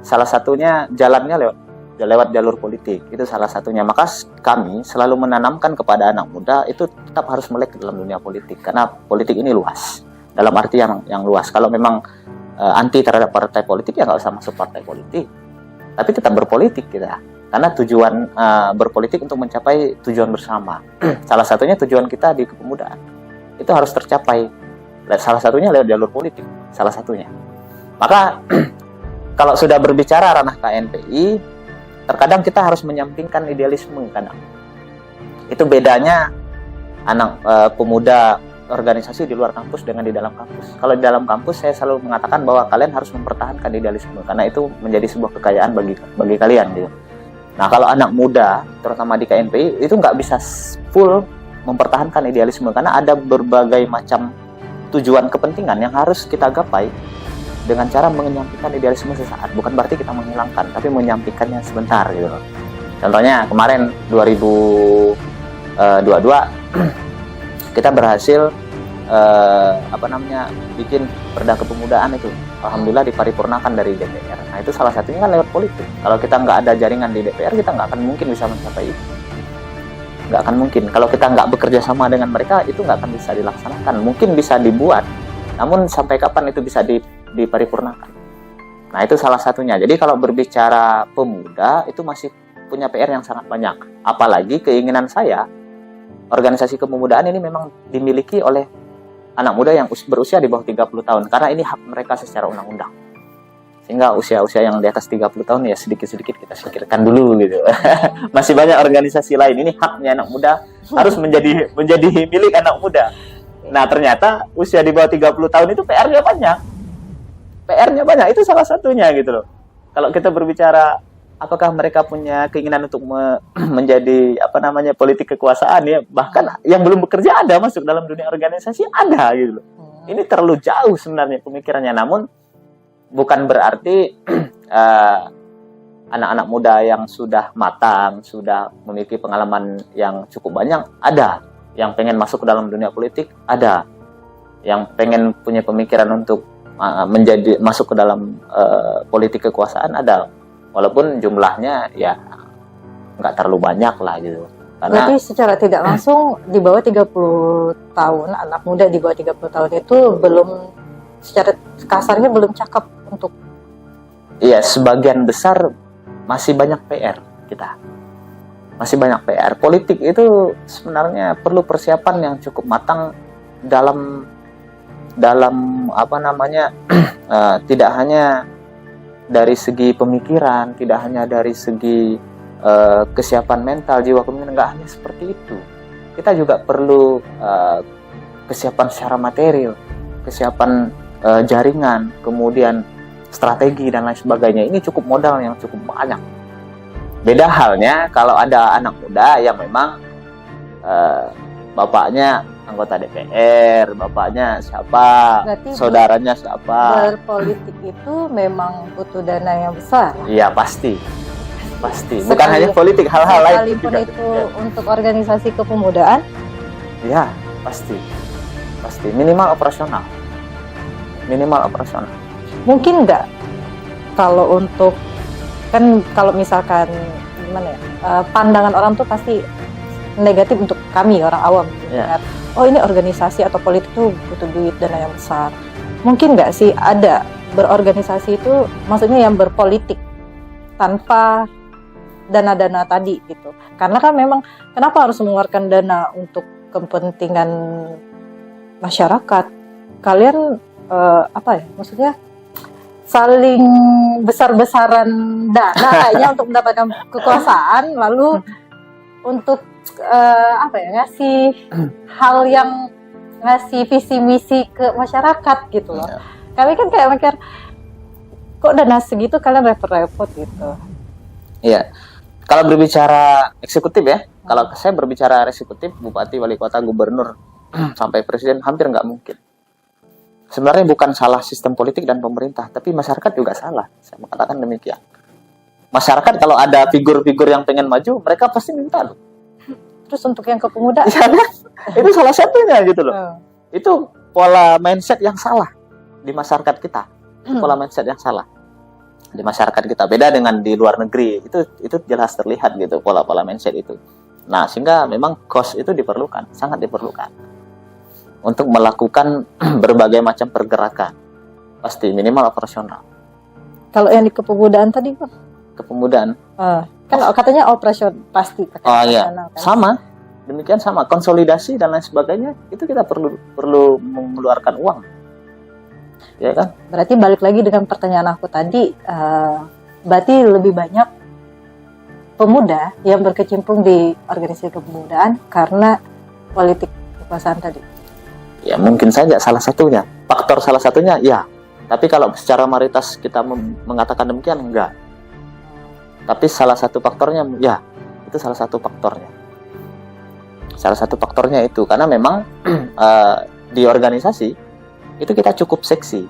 salah satunya jalannya lewat jalur politik. Itu salah satunya. Maka kami selalu menanamkan kepada anak muda itu tetap harus melek ke dalam dunia politik. Karena politik ini luas. Dalam arti yang luas. Kalau memang anti terhadap partai politik, ya nggak usah masuk partai politik. Tapi tetap berpolitik kita. Karena tujuan berpolitik untuk mencapai tujuan bersama. Salah satunya tujuan kita di kepemudaan. Itu harus tercapai. Salah satunya lewat jalur politik. Salah satunya. Maka kalau sudah berbicara ranah KNPI, terkadang kita harus menyampingkan idealisme kadang. Itu bedanya anak pemuda organisasi di luar kampus dengan di dalam kampus. Kalau di dalam kampus saya selalu mengatakan bahwa kalian harus mempertahankan idealisme karena itu menjadi sebuah kekayaan bagi kalian gitu. Nah, kalau anak muda terutama di KNPI itu nggak bisa full mempertahankan idealisme karena ada berbagai macam tujuan kepentingan yang harus kita gapai dengan cara menyampaikan idealisme sesaat. Bukan berarti kita menghilangkan, tapi menyampaikannya sebentar gitu loh. Contohnya kemarin 2022 kita berhasil bikin Perda Kepemudaan itu. Alhamdulillah diparipurnakan dari DPR. Nah itu salah satunya kan lewat politik. Kalau kita nggak ada jaringan di DPR, kita nggak akan mungkin bisa mencapai itu. Nggak akan mungkin. Kalau kita nggak bekerja sama dengan mereka, itu nggak akan bisa dilaksanakan. Mungkin bisa dibuat, namun sampai kapan itu bisa diparipurnakan. Nah itu salah satunya. Jadi kalau berbicara pemuda, itu masih punya PR yang sangat banyak. Apalagi keinginan saya, organisasi kepemudaan ini memang dimiliki oleh anak muda yang berusia di bawah 30 tahun. Karena ini hak mereka secara undang-undang. Sehingga usia-usia yang di atas 30 tahun ya sedikit-sedikit kita singkirkan dulu gitu. Masih banyak organisasi lain. Ini haknya anak muda harus menjadi milik anak muda. Nah ternyata usia di bawah 30 tahun itu PR-nya banyak. PR-nya banyak, itu salah satunya gitu loh. Kalau kita berbicara apakah mereka punya keinginan untuk menjadi politik kekuasaan ya, bahkan yang belum bekerja ada masuk dalam dunia organisasi ada gitu loh. Ini terlalu jauh sebenarnya pemikirannya, namun bukan berarti anak-anak muda yang sudah matang, sudah memiliki pengalaman yang cukup banyak ada, yang pengen masuk ke dalam dunia politik ada, yang pengen punya pemikiran untuk masuk ke dalam politik kekuasaan ada. Walaupun jumlahnya ya nggak terlalu banyak lah gitu. Karena berarti secara tidak langsung di bawah 30 tahun, anak muda di bawah 30 tahun itu belum, secara kasarnya belum cakep untuk... Iya, sebagian besar masih banyak PR kita. Masih banyak PR. Politik itu sebenarnya perlu persiapan yang cukup matang dalam tidak hanya dari segi pemikiran, tidak hanya dari segi kesiapan mental, jiwa kepemimpinan, nggak hanya seperti itu. Kita juga perlu kesiapan secara material, kesiapan jaringan, kemudian strategi dan lain sebagainya. Ini cukup modal yang cukup banyak. Beda halnya kalau ada anak muda yang memang bapaknya anggota DPR, bapaknya siapa, berarti saudaranya siapa. Berpolitik itu memang butuh dana yang besar. Iya pasti. Bukan hanya politik, hal-hal lain Sekalipun juga. itu untuk organisasi kepemudaan. Iya pasti. Minimal operasional. Mungkin nggak kalau untuk, kan kalau misalkan gimana ya, pandangan orang tuh pasti negatif untuk kami orang awam. Yeah. Oh ini organisasi atau politik tuh butuh duit, dana yang besar. Mungkin nggak sih ada berorganisasi itu, maksudnya yang berpolitik tanpa dana-dana tadi gitu. Karena kan memang kenapa harus mengeluarkan dana untuk kepentingan masyarakat? Kalian maksudnya saling besar-besaran dana kayaknya untuk mendapatkan kekuasaan, lalu untuk ngasih hal yang ngasih visi misi ke masyarakat gitu loh. Ya. Kami kan kayak mikir, kok dana segitu kalian repot-repot gitu. Iya. Kalau berbicara eksekutif ya, kalau saya berbicara eksekutif, bupati, wali kota, gubernur, sampai presiden hampir nggak mungkin. Sebenarnya bukan salah sistem politik dan pemerintah, tapi masyarakat juga salah. Saya mengatakan demikian. Masyarakat kalau ada figur-figur yang pengen maju, mereka pasti minta loh. Terus untuk yang kepemudaan, Itu salah satunya gitu loh. Itu pola mindset yang salah di masyarakat kita. Pola mindset yang salah di masyarakat kita, beda dengan di luar negeri. Itu jelas terlihat gitu pola-pola mindset itu. Nah, sehingga memang cost itu diperlukan, sangat diperlukan untuk melakukan berbagai macam pergerakan. Pasti minimal operasional. Kalau yang di kepemudaan tadi Pak? Kepemudaan. Kan katanya operasi pasti pakai operasional, kan? Sama. Demikian sama, konsolidasi dan lain sebagainya, itu kita perlu mengeluarkan uang. Ya kan? Berarti balik lagi dengan pertanyaan aku tadi, berarti lebih banyak pemuda yang berkecimpung di organisasi kepemudaan karena politik kekuasaan tadi. Ya mungkin saja salah satunya. Faktor salah satunya ya. Tapi kalau secara mayoritas kita mengatakan demikian, enggak. Tapi salah satu faktornya ya, itu salah satu faktornya. Salah satu faktornya itu karena memang di organisasi itu kita cukup seksi.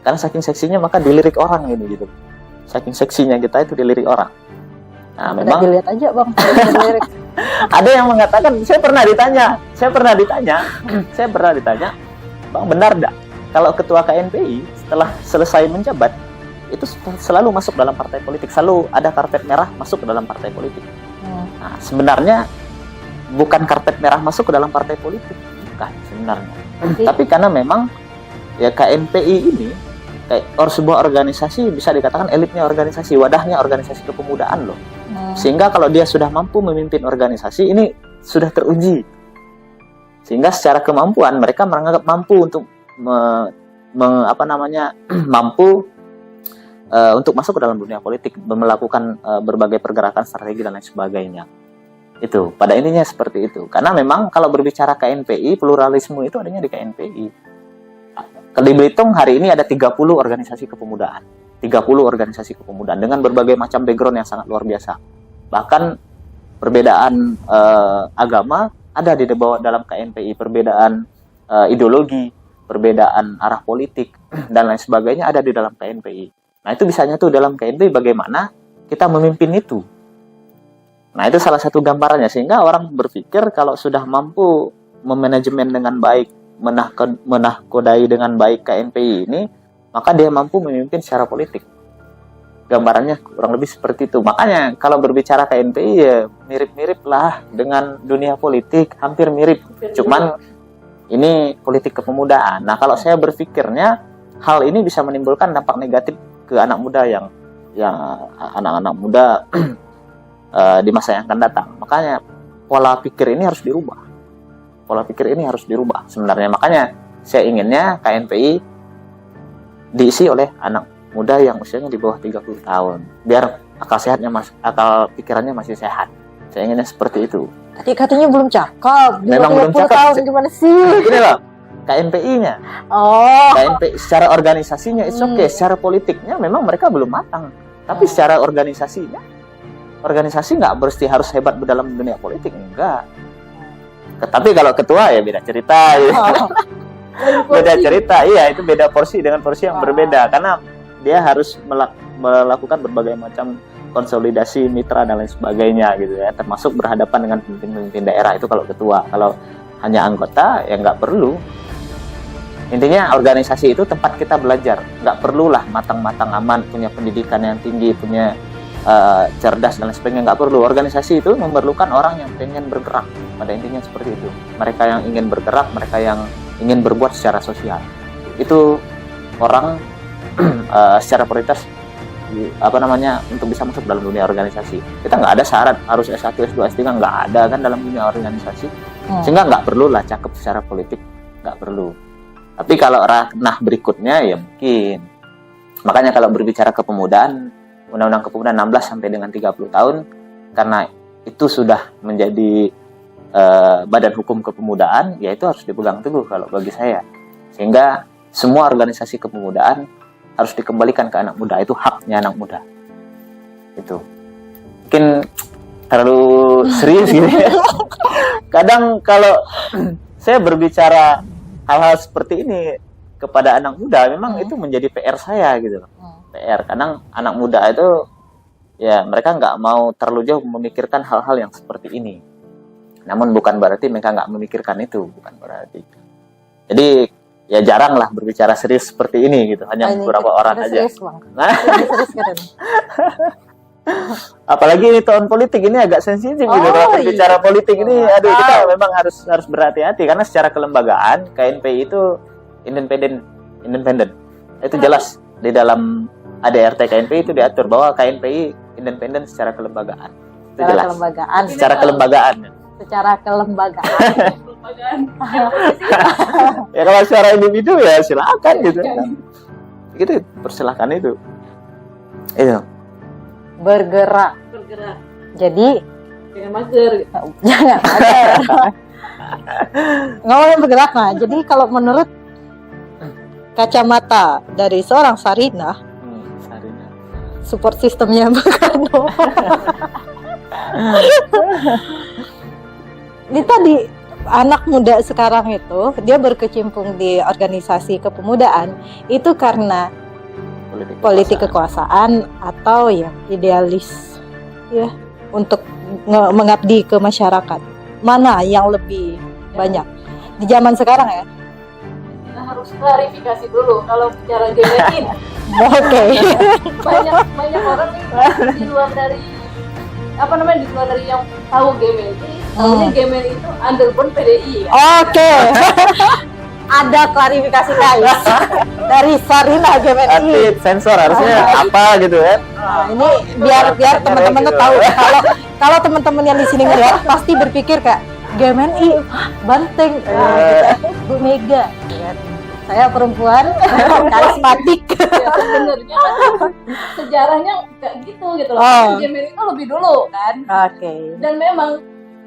Karena saking seksinya maka dilirik orang gitu. Saking seksinya kita itu dilirik orang. Nah, Udah memang dilihat aja bang. Dilirik. ada yang mengatakan, saya pernah ditanya, Bang, benar enggak kalau ketua KNPI setelah selesai menjabat itu selalu masuk dalam partai politik, selalu ada karpet merah masuk ke dalam partai politik. Nah, sebenarnya bukan karpet merah masuk ke dalam partai politik, bukan sebenarnya. Tapi karena memang ya KNPI ini sebuah organisasi, bisa dikatakan elitnya organisasi, wadahnya organisasi kepemudaan loh. Sehingga kalau dia sudah mampu memimpin organisasi ini sudah teruji. Sehingga secara kemampuan mereka menganggap mampu untuk mampu untuk masuk ke dalam dunia politik, melakukan berbagai pergerakan strategi dan lain sebagainya. Itu pada intinya seperti itu. Karena memang kalau berbicara KNPI, pluralisme itu adanya di KNPI. Di Belitung hari ini ada 30 organisasi kepemudaan. 30 organisasi kepemudaan dengan berbagai macam background yang sangat luar biasa. Bahkan perbedaan agama ada di bawah dalam KNPI, perbedaan ideologi, perbedaan arah politik dan lain sebagainya ada di dalam KNPI. Nah, itu bisanya tuh dalam KNPI bagaimana kita memimpin itu. Nah, itu salah satu gambarannya, sehingga orang berpikir kalau sudah mampu memanajemen dengan baik, menahkodai dengan baik KNPI ini, maka dia mampu memimpin secara politik. Gambarannya kurang lebih seperti itu. Makanya kalau berbicara KNPI ya mirip-mirip lah dengan dunia politik, hampir mirip. Cuman ini politik kepemudaan. Nah, kalau saya berpikirnya hal ini bisa menimbulkan dampak negatif ke anak muda yang anak-anak muda di masa yang akan datang. Makanya pola pikir ini harus dirubah. Sebenarnya makanya saya inginnya KNPI diisi oleh anak muda yang usianya di bawah 30 tahun. Biar akal pikirannya masih sehat. Saya inginnya seperti itu. Tadi katanya belum cakep. Memang belum cakep. Tahun gimana sih? Gini loh, KNPI-nya. Oh. KNPI secara organisasinya it's okay, secara politiknya memang mereka belum matang. Tapi secara organisasi nggak mesti harus hebat dalam dunia politik, enggak. Tapi kalau ketua ya beda cerita. Beda cerita, iya itu beda porsi dengan porsi yang berbeda. Karena dia harus melakukan berbagai macam konsolidasi mitra dan lain sebagainya gitu ya, termasuk berhadapan dengan pemimpin-pemimpin daerah. Itu kalau ketua. Kalau hanya anggota ya nggak perlu. Intinya organisasi itu tempat kita belajar, nggak perlulah matang-matang aman, punya pendidikan yang tinggi, punya cerdas dan lain sebagainya, nggak perlu. Organisasi itu memerlukan orang yang ingin bergerak, pada intinya seperti itu. Mereka yang ingin bergerak, mereka yang ingin berbuat secara sosial. Itu orang secara prioritas untuk bisa masuk dalam dunia organisasi. Kita nggak ada syarat harus S1, S2, S3, nggak ada kan dalam dunia organisasi. Sehingga nggak perlu lah cakep secara politik, nggak perlu. Tapi kalau ranah berikutnya ya mungkin. Makanya kalau berbicara kepemudaan, Undang-Undang Kepemudaan 16 sampai dengan 30 tahun, karena itu sudah menjadi badan hukum kepemudaan, ya itu harus dipegang teguh kalau bagi saya. Sehingga semua organisasi kepemudaan harus dikembalikan ke anak muda, itu haknya anak muda. Itu. Mungkin terlalu serius gitu ya. Kadang kalau saya berbicara hal-hal seperti ini kepada anak muda, memang itu menjadi PR saya gitu. PR, kadang anak muda itu ya mereka nggak mau terlalu jauh memikirkan hal-hal yang seperti ini. Namun bukan berarti mereka nggak memikirkan itu, bukan berarti. Jadi ya jarang lah berbicara serius seperti ini gitu, hanya beberapa orang aja. Serius, Bang. Serius kan? Apalagi ini tahun politik ini agak sensitif gitu. Kalau berbicara politik ini, aduh kita memang harus berhati-hati karena secara kelembagaan KNPI itu independen. Itu jelas di dalam ADRT KNPI itu diatur bahwa KNPI independen secara kelembagaan. Itu jelas. Secara kelembagaan. Ya kalau secara individu ya silakan gitu. Gitu persilakan itu. Itu. Bergerak. Jadi jangan mager. Jangan mager. Ngomongin bergerak, nah. Jadi kalau menurut kacamata dari seorang Sarinah, support sistemnya Bang. Ini tadi anak muda sekarang itu dia berkecimpung di organisasi kepemudaan itu karena politik kekuasaan atau yang idealis ya untuk mengabdi ke masyarakat. Mana yang lebih banyak di zaman sekarang ya? Kita harus klarifikasi dulu kalau bicara GMI. Oke. banyak orang nih di luar dari di luar dari yang tahu GMI. Tahunya GMI itu underbone PDI kan? Oke. Ada klarifikasi guys dari Sarina Nanti GMI. sensor harusnya apa gitu ya. Nah, ini biar teman-teman tuh tahu kalau teman-teman yang di sini ngeliat pasti berpikir kayak GMI Banteng, Bu Mega. Saya perempuan karismatik. Ya, sebenarnya kan sejarahnya nggak gitu loh. Oh. GMI itu lebih dulu kan. Oke. Dan memang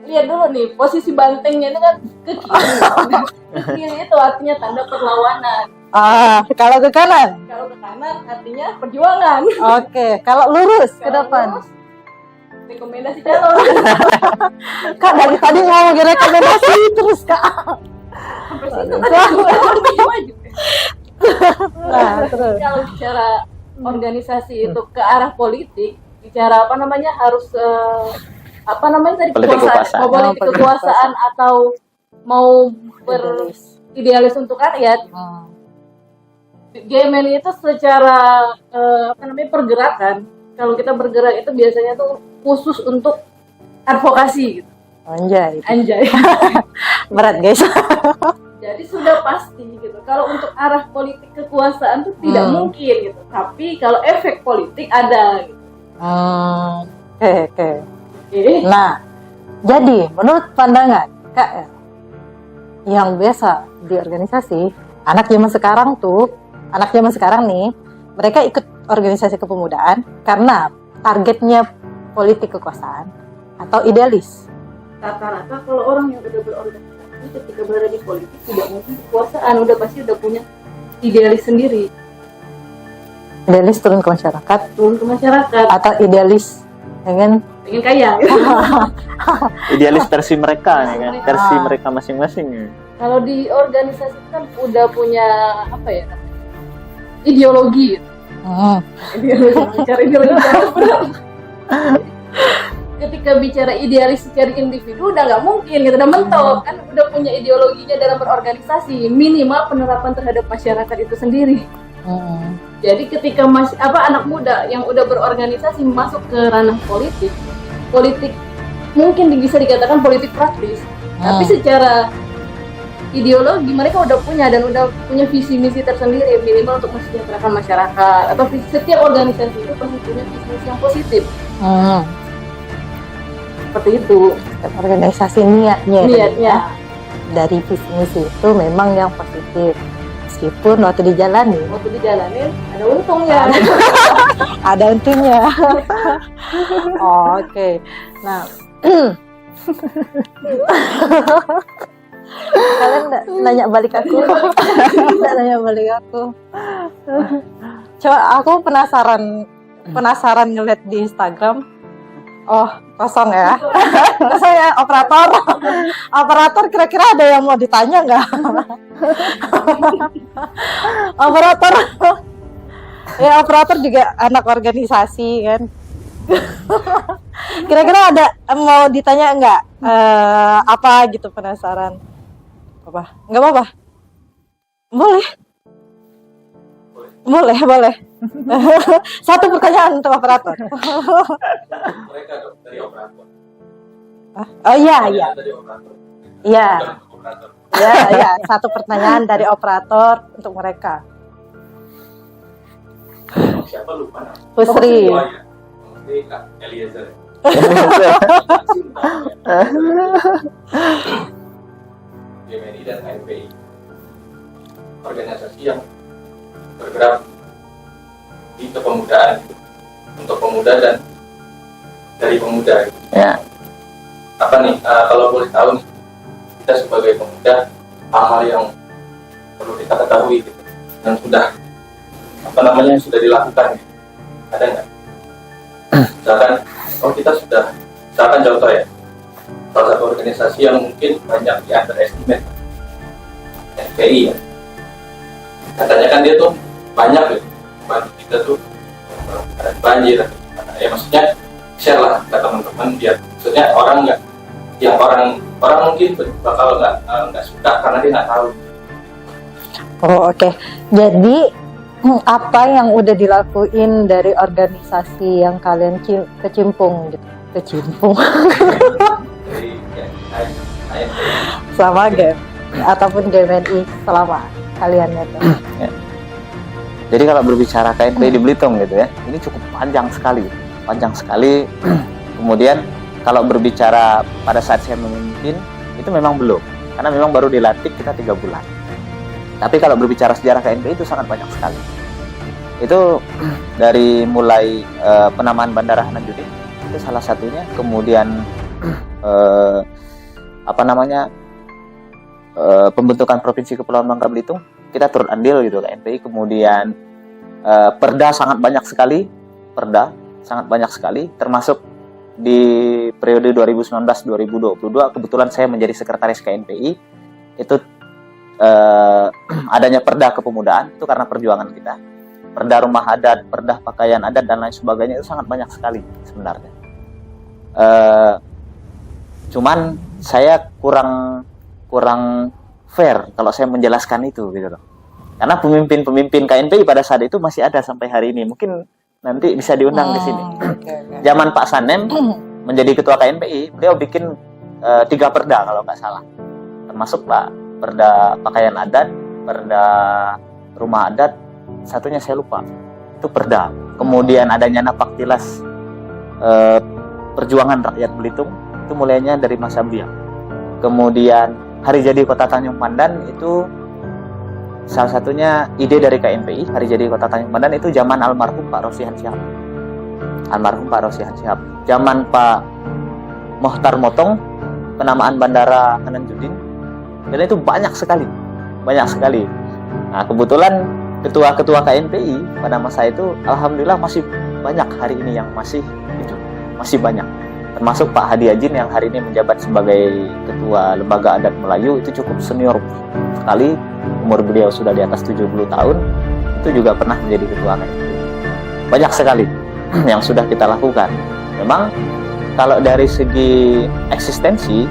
lihat dulu nih posisi bantengnya itu kan ke kiri. Ke kiri itu artinya tanda perlawanan. Kalau ke kanan. Kalau ke kanan artinya perjuangan. Oke, kalau lurus ke Kalau depan. lurus, rekomendasi calon. Kak dari tadi ngomongin rekomendasi terus Kak. Sampai situ tadi maju. Nah, terus. Kalau bicara organisasi itu ke arah politik, bicara harus tadi Politik kekuasaan. mau politik kekuasaan atau mau beridealis untuk rakyat. GMI itu secara pergerakan, kalau kita bergerak itu biasanya tuh khusus untuk advokasi gitu. Anjay. Berat guys. Jadi sudah pasti gitu. Kalau untuk arah politik kekuasaan tuh tidak mungkin gitu. Tapi kalau efek politik ada gitu. Oke. Nah, jadi menurut pandangan Kak yang biasa di organisasi, anak zaman sekarang nih, mereka ikut organisasi kepemudaan karena targetnya politik kekuasaan atau idealis. Rata-rata kalau orang yang udah berorganisasi ketika berada di politik tidak mungkin kekuasaan, udah pasti udah punya idealis sendiri. Idealis turun ke masyarakat atau idealis pengen kaya. Idealis versi mereka ya kan, versi mereka masing-masing. Kalau di organisasi kan udah punya ideologi. Bicara ideologi ketika bicara idealis secara individu udah nggak mungkin gitu, udah mentok kan, udah punya ideologinya dalam berorganisasi, minimal penerapan terhadap masyarakat itu sendiri. Jadi ketika anak muda yang udah berorganisasi masuk ke ranah politik mungkin bisa dikatakan politik praktis, tapi secara ideologi mereka udah punya dan udah punya visi misi tersendiri, minimal untuk mensejahterakan masyarakat, atau setiap organisasi itu pasti punya visi misi yang positif. Seperti itu. Organisasi niatnya dari visi misi itu memang yang positif, meskipun waktu dijalanin ada untungnya. Ada untungnya. Oke. Nah, kalian nanya balik aku. Coba aku penasaran ngeliat di Instagram. Oh, kosong ya. Kosong ya, operator kira-kira ada yang mau ditanya nggak? Operator juga anak organisasi kan. Kira-kira ada mau ditanya nggak? Apa gitu, penasaran? Apa? Nggak apa-apa? Boleh. Satu pertanyaan untuk operator. Mereka dari operator. Oh iya. Dari operator. Iya. Operator. Ya, satu pertanyaan dari operator untuk mereka. Siapa lupa? Pusri. Oh iya. Mesti Kak Eliezer. GMI dan KMPI. Organisasi yang bergerak di kepemudaan untuk pemuda dan dari pemuda. Ya. Apa nih? Kalau boleh tahu nih, kita sebagai pemuda hal-hal yang perlu kita ketahui gitu, yang sudah sudah dilakukan gitu. Ada nggak? Misalkan, kita sudah, misalkan contoh ya, salah satu organisasi yang mungkin banyak di underestimate, FPI ya. Katanya kan dia tuh banyak ya, bantu kita tuh ada banjir. Ya maksudnya share lah ke teman-teman biar maksudnya orang nggak, yang orang mungkin bakal nggak suka karena dia nggak tahu. Oh, oke. Jadi apa yang udah dilakuin dari organisasi yang kalian kecimpung gitu? Kecimpung Dari ya, ANPI. selama game ataupun GMNI selama kalian itu. Jadi kalau berbicara KNPI di Belitung gitu ya, ini cukup panjang sekali. Kemudian kalau berbicara pada saat saya memimpin, itu memang belum. Karena memang baru dilantik kita 3 bulan. Tapi kalau berbicara sejarah KNPI itu sangat banyak sekali. Itu dari mulai penamaan Bandara Hananjudin, itu salah satunya. Kemudian pembentukan Provinsi Kepulauan Bangka Belitung, kita turut andil gitu KNPI. Kemudian perda sangat banyak sekali, termasuk di periode 2019-2022 kebetulan saya menjadi sekretaris KNPI. Itu adanya perda kepemudaan itu karena perjuangan kita. Perda rumah adat, perda pakaian adat dan lain sebagainya itu sangat banyak sekali sebenarnya. Cuman saya kurang fair kalau saya menjelaskan itu gitu loh. Karena pemimpin KNPI pada saat itu masih ada sampai hari ini. Mungkin nanti bisa diundang di sini. Okay. Zaman Pak Sanem menjadi ketua KNPI, beliau bikin 3 perda kalau nggak salah. Termasuk perda pakaian adat, perda rumah adat, satunya saya lupa. Itu perda. Kemudian adanya Napaktilas perjuangan rakyat Belitung, itu mulainya dari masa beliau. Kemudian Hari Jadi Kota Tanjung Pandan itu salah satunya ide dari KNPI. Hari Jadi Kota Tanjung Pandan itu zaman almarhum Pak Rosihan Syihab. Zaman Pak Mohtar Motong, penamaan Bandara Hananjudin. Dan itu banyak sekali. Nah, kebetulan ketua-ketua KNPI pada masa itu alhamdulillah masih banyak hari ini yang masih banyak. Termasuk Pak Hadi Ajin yang hari ini menjabat sebagai Ketua Lembaga Adat Melayu, itu cukup senior sekali, umur beliau sudah di atas 70 tahun, itu juga pernah menjadi ketua KNPI. Banyak sekali yang sudah kita lakukan. Memang kalau dari segi eksistensi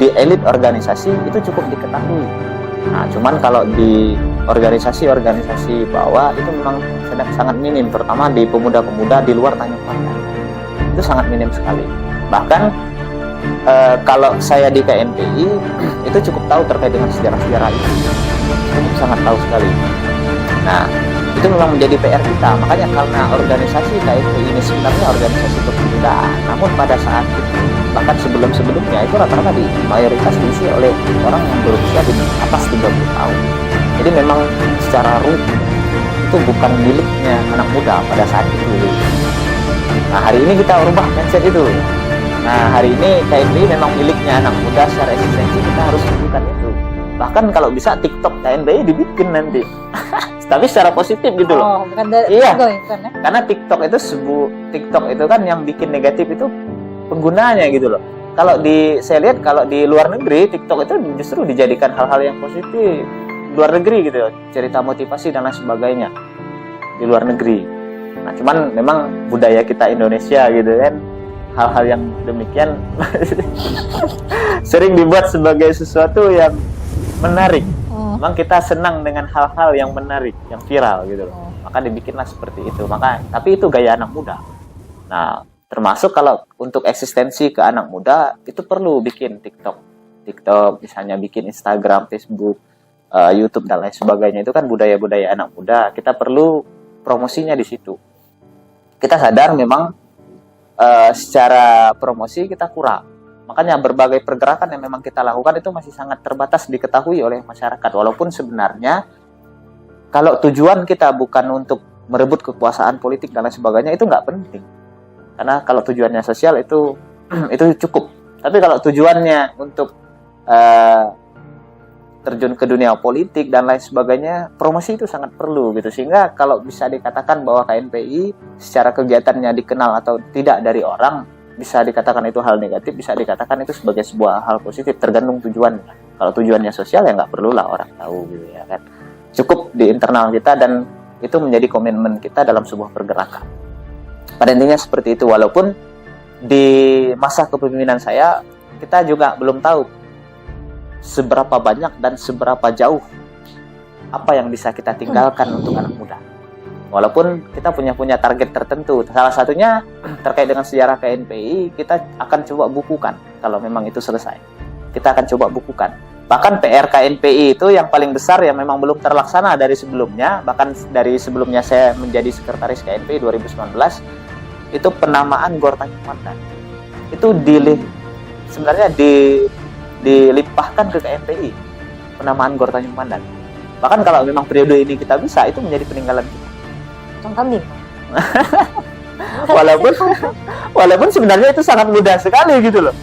di elit organisasi itu cukup diketahui. Nah, cuman kalau di organisasi bawah itu memang sangat minim, terutama di pemuda-pemuda di luar Tanjung Pandan. Itu sangat minim sekali. Bahkan kalau saya di KNPI itu cukup tahu terkait dengan sejarah-sejarah itu, cukup sangat tahu sekali. Nah, itu memang menjadi PR kita. Makanya karena organisasi KNPI ini sebenarnya organisasi kepemudaan, namun pada saat itu, bahkan sebelumnya itu rata-rata mayoritas diisi oleh orang yang berusia di atas 30 tahun. Jadi memang secara rutin itu bukan miliknya anak muda pada saat itu. Nah, hari ini kita ubah mindset itu. Nah, hari ini KNPI memang miliknya anak muda, secara eksistensi kita harus lakukan itu. Bahkan kalau bisa TikTok KNPI dibikin nanti. Tapi secara positif gitu loh. Oh, bukan dari iya. Kan, ya? Karena TikTok itu kan yang bikin negatif itu penggunanya gitu loh. Saya lihat kalau di luar negeri TikTok itu justru dijadikan hal-hal yang positif. Luar negeri gitu loh, cerita motivasi dan lain sebagainya di luar negeri. Nah, cuman memang budaya kita Indonesia gitu kan, hal-hal yang demikian sering dibuat sebagai sesuatu yang menarik. Memang kita senang dengan hal-hal yang menarik, yang viral gitu loh. Maka dibikinlah seperti itu. Tapi itu gaya anak muda. Nah, termasuk kalau untuk eksistensi ke anak muda itu perlu bikin TikTok, misalnya bikin Instagram, Facebook, YouTube dan lain sebagainya. Itu kan budaya-budaya anak muda. Kita perlu promosinya di situ. Kita sadar memang secara promosi kita kurang. Makanya berbagai pergerakan yang memang kita lakukan itu masih sangat terbatas diketahui oleh masyarakat. Walaupun sebenarnya kalau tujuan kita bukan untuk merebut kekuasaan politik dan lain sebagainya, itu nggak penting. Karena kalau tujuannya sosial itu cukup. Tapi kalau tujuannya untuk terjun ke dunia politik dan lain sebagainya, promosi itu sangat perlu gitu. Sehingga kalau bisa dikatakan bahwa KNPI secara kegiatannya dikenal atau tidak dari orang, bisa dikatakan itu hal negatif, bisa dikatakan itu sebagai sebuah hal positif, tergantung tujuannya. Kalau tujuannya sosial ya nggak perlulah orang tahu gitu ya kan. Cukup di internal kita dan itu menjadi komitmen kita dalam sebuah pergerakan. Pada intinya seperti itu, walaupun di masa kepemimpinan saya kita juga belum tahu seberapa banyak dan seberapa jauh apa yang bisa kita tinggalkan untuk anak muda. Walaupun kita punya target tertentu, salah satunya terkait dengan sejarah KNPI, kita akan coba bukukan kalau memang itu selesai. Kita akan coba bukukan. Bahkan PR KNPI itu yang paling besar yang memang belum terlaksana dari sebelumnya, bahkan dari sebelumnya saya menjadi sekretaris KNPI 2019, itu penamaan Gor Tanjung Pandan. Itu sebenarnya dilimpahkan ke KNPI, penamaan Gor Tanjung Pandan. Bahkan kalau memang periode ini kita bisa, itu menjadi peninggalan kita. kambing. walaupun sebenarnya itu sangat mudah sekali gitu loh.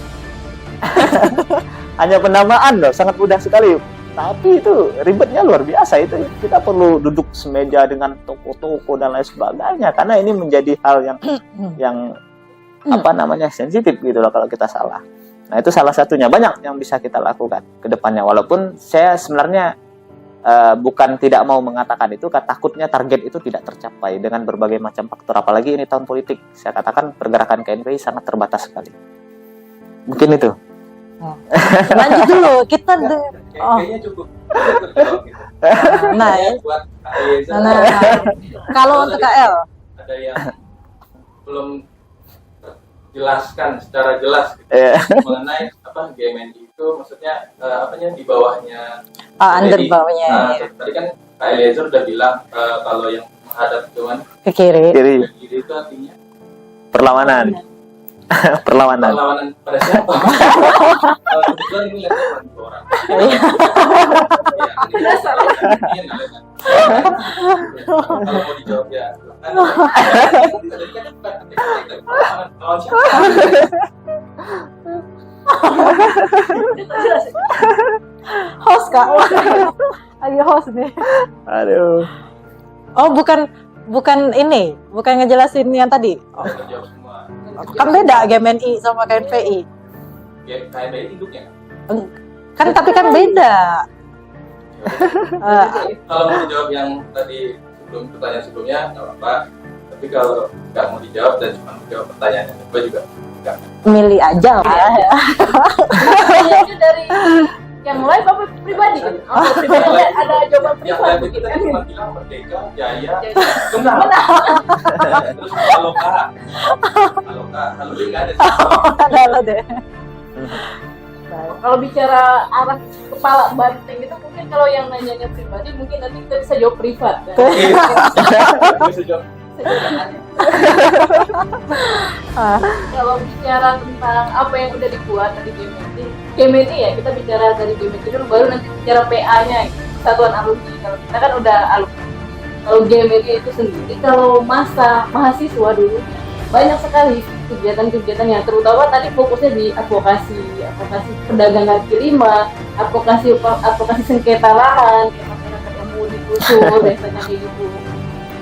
Hanya penamaan loh, sangat mudah sekali. Tapi itu ribetnya luar biasa. Itu kita perlu duduk semeja dengan toko-toko dan lain sebagainya, karena ini menjadi hal yang sensitif gitu loh kalau kita salah. Nah, itu salah satunya. Banyak yang bisa kita lakukan ke depannya. Walaupun saya sebenarnya bukan tidak mau mengatakan itu, takutnya target itu tidak tercapai dengan berbagai macam faktor. Apalagi ini tahun politik, saya katakan pergerakan KNPI sangat terbatas sekali. Mungkin itu. Lanjut dulu, kita Kayaknya cukup terjawab gitu. Nah, Buat Eliezer, kalau untuk KL, ada yang belum jelaskan secara jelas gitu, mengenai GMNI itu, maksudnya di bawahnya. under bawahnya. Tadi kan Kak Eliezer udah bilang kalau yang menghadap cuman Ke kiri. Kiri, kiri itu artinya perlawanan. perlawanan pada siapa? Kebetulan ini lihatnya cuma 2 orang. Tidak salah. Kalau mau dijawab ya. Tadi kan perlawanan siapa? Host Kak. Lagi host nih. Aduh. Oh, bukan ini, bukan ngejelasin yang tadi. Udah jawab semua. Kan beda GMNI sama KNPI. KNPI induknya. Kan tapi kan beda. Kalau mau dijawab yang tadi pertanyaan sebelumnya nggak apa-apa. Tapi kalau nggak mau dijawab dan cuma menjawab pertanyaan yang kedua juga nggak. Milih aja lah. Itu dari yang live apa pribadi? Oh, pribadi ada jawaban Yang pribadi. lain kita cuma bilang Merdeka, Jaya, benar. Terus kalau D nggak ada. Ada deh. Kalau bicara arah kepala banteng itu mungkin kalau yang nanyanya pribadi mungkin nanti kita bisa jawab privat. Kan? Bisa jawab. Kalau bicara tentang apa yang udah dibuat dari GMNI ya kita bicara dari GMNI dulu, baru nanti bicara PA-nya, Satuan Alumni. Kalau kita kan udah alumni. Kalau GMNI itu sendiri, kalau masa mahasiswa dulu banyak sekali kegiatan-kegiatan yang terutama tadi fokusnya di advokasi pedagang kaki lima, advokasi sengketa lahan, kayak masyarakat yang mau digusur biasanya kayak gitu.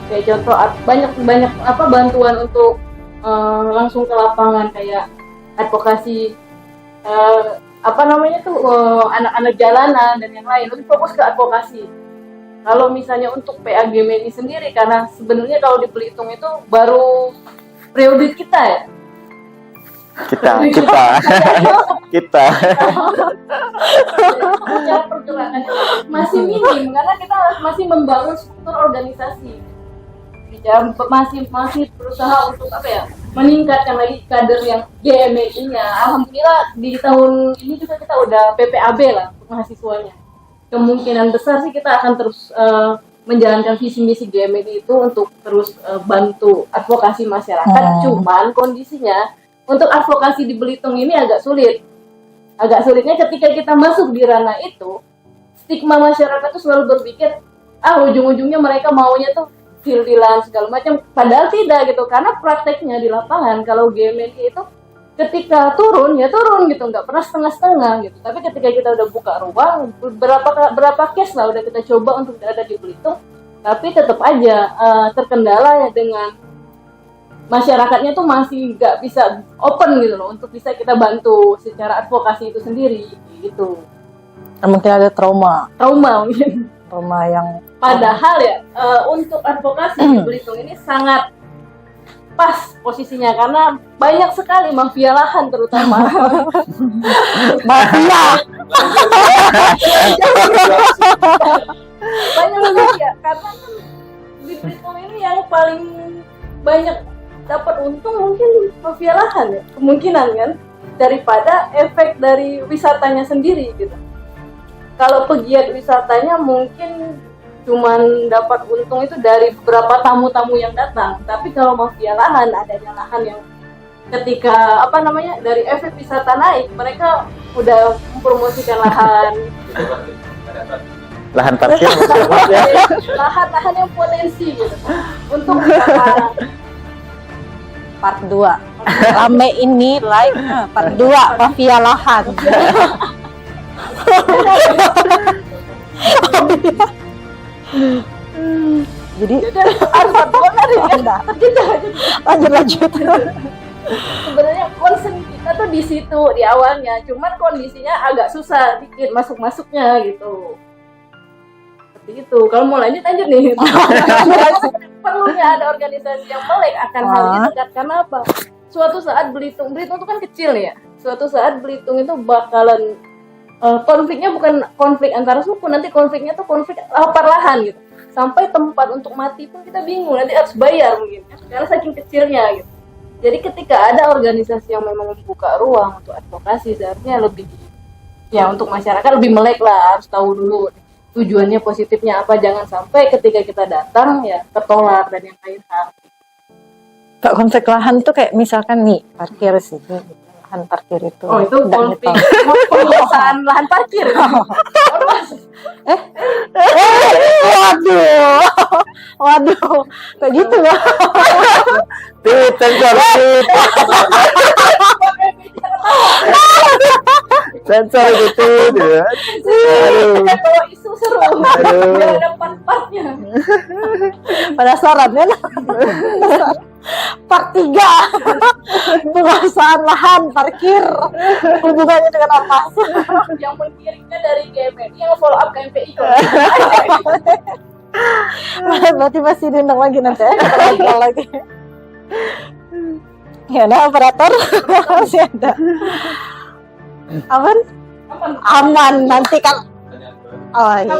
Kayak contoh banyak bantuan untuk langsung ke lapangan, kayak advokasi anak-anak jalanan dan yang lain, lebih fokus ke advokasi. Kalau misalnya untuk PA GMNI sendiri, karena sebenarnya kalau di Belitung itu baru periode kita ya. Kita. Secara pergerakan masih minim karena kita masih membangun struktur organisasi. Masih berusaha untuk meningkatkan lagi kader yang GMNI-nya. Alhamdulillah di tahun ini juga kita udah PPAB lah untuk mahasiswanya. Kemungkinan besar sih kita akan terus menjalankan visi misi GMNI itu untuk terus bantu advokasi masyarakat. Cuman kondisinya untuk advokasi di Belitung ini agak sulit. Agak sulitnya ketika kita masuk di ranah itu, stigma masyarakat tuh selalu berpikir, ujung-ujungnya mereka maunya tuh deal-dealan segala macam. Padahal tidak gitu, karena prakteknya di lapangan kalau GMNI itu ketika turun gitu, nggak pernah setengah-setengah gitu. Tapi ketika kita udah buka ruang, berapa case lah udah kita coba untuk ada di Belitung, tapi tetap aja terkendala ya dengan masyarakatnya tuh masih nggak bisa open gitu loh untuk bisa kita bantu secara advokasi itu sendiri gitu. Mungkin ada trauma Mungkin. yang Padahal ya untuk advokasi di Belitung ini sangat pas posisinya karena banyak sekali mafia lahan terutama. mafia. Banyak mafia karena kan di Belitung ini yang paling banyak dapat untung mungkin mafia lahan ya, kemungkinan kan, daripada efek dari wisatanya sendiri gitu. Kalau pegiat wisatanya mungkin cuman dapat untung itu dari beberapa tamu-tamu yang datang, tapi kalau mafia lahan, adanya lahan yang ketika dari efek wisata naik, mereka udah mempromosikan lahan parkir lahan yang potensi gitu untuk wisata. Part 2 rame ini live part 2 mafia lahan. Jadi harus benar ya. lanjut. Sebenarnya concern kita tuh di situ di awalnya, cuman kondisinya agak susah dikit masuknya gitu. Seperti itu. Kalau mau lanjut nih. Perlunya ada organisasi yang melek akan hal itu karena apa? Suatu saat Belitung itu kan kecil ya. Suatu saat Belitung itu bakalan konfliknya bukan konflik antara suku, nanti konfliknya tuh konflik lapar lahan gitu. Sampai tempat untuk mati pun kita bingung, nanti harus bayar mungkin karena saking kecilnya gitu. Jadi ketika ada organisasi yang memang membuka ruang untuk advokasi, seharusnya lebih ya untuk masyarakat lebih melek lah, harus tahu dulu tujuannya positifnya apa, jangan sampai ketika kita datang ya tertolak dan yang lain hal. Kak, konflik lahan tuh kayak misalkan nih parkir sini, lahan parkir itu. Oh itu nggak konflik nyetor. penguasaan lahan parkir. Waduh, kayak gitu loh. sensor gitu ya. Kita bawa isu seru, biar ada part-partnya. Penasaran kan? Part 3 penguasaan lahan parkir, hubungannya dengan apa? Yang mengirimnya dari GMI, yang follow up ke MPI. Berarti masih diundang lagi nanti ya, kita ngobrol lagi. Ya ada operator masih ada. Aman nanti kan. Oh iya.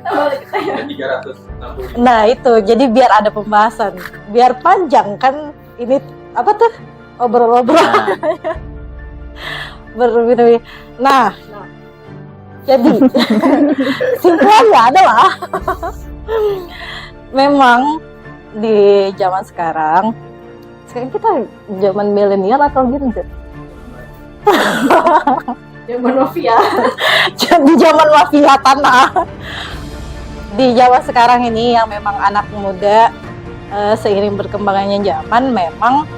Nanti 360. Nah itu, jadi biar ada pembahasan, biar panjang kan ini apa tuh obrol-obrol. Berbeda. Nah, jadi simpelnya adalah memang di zaman sekarang kita zaman milenial atau Gen Z? Zaman mafia. Di zaman mafia tanah. Di zaman sekarang ini yang memang anak muda seiring berkembangannya zaman memang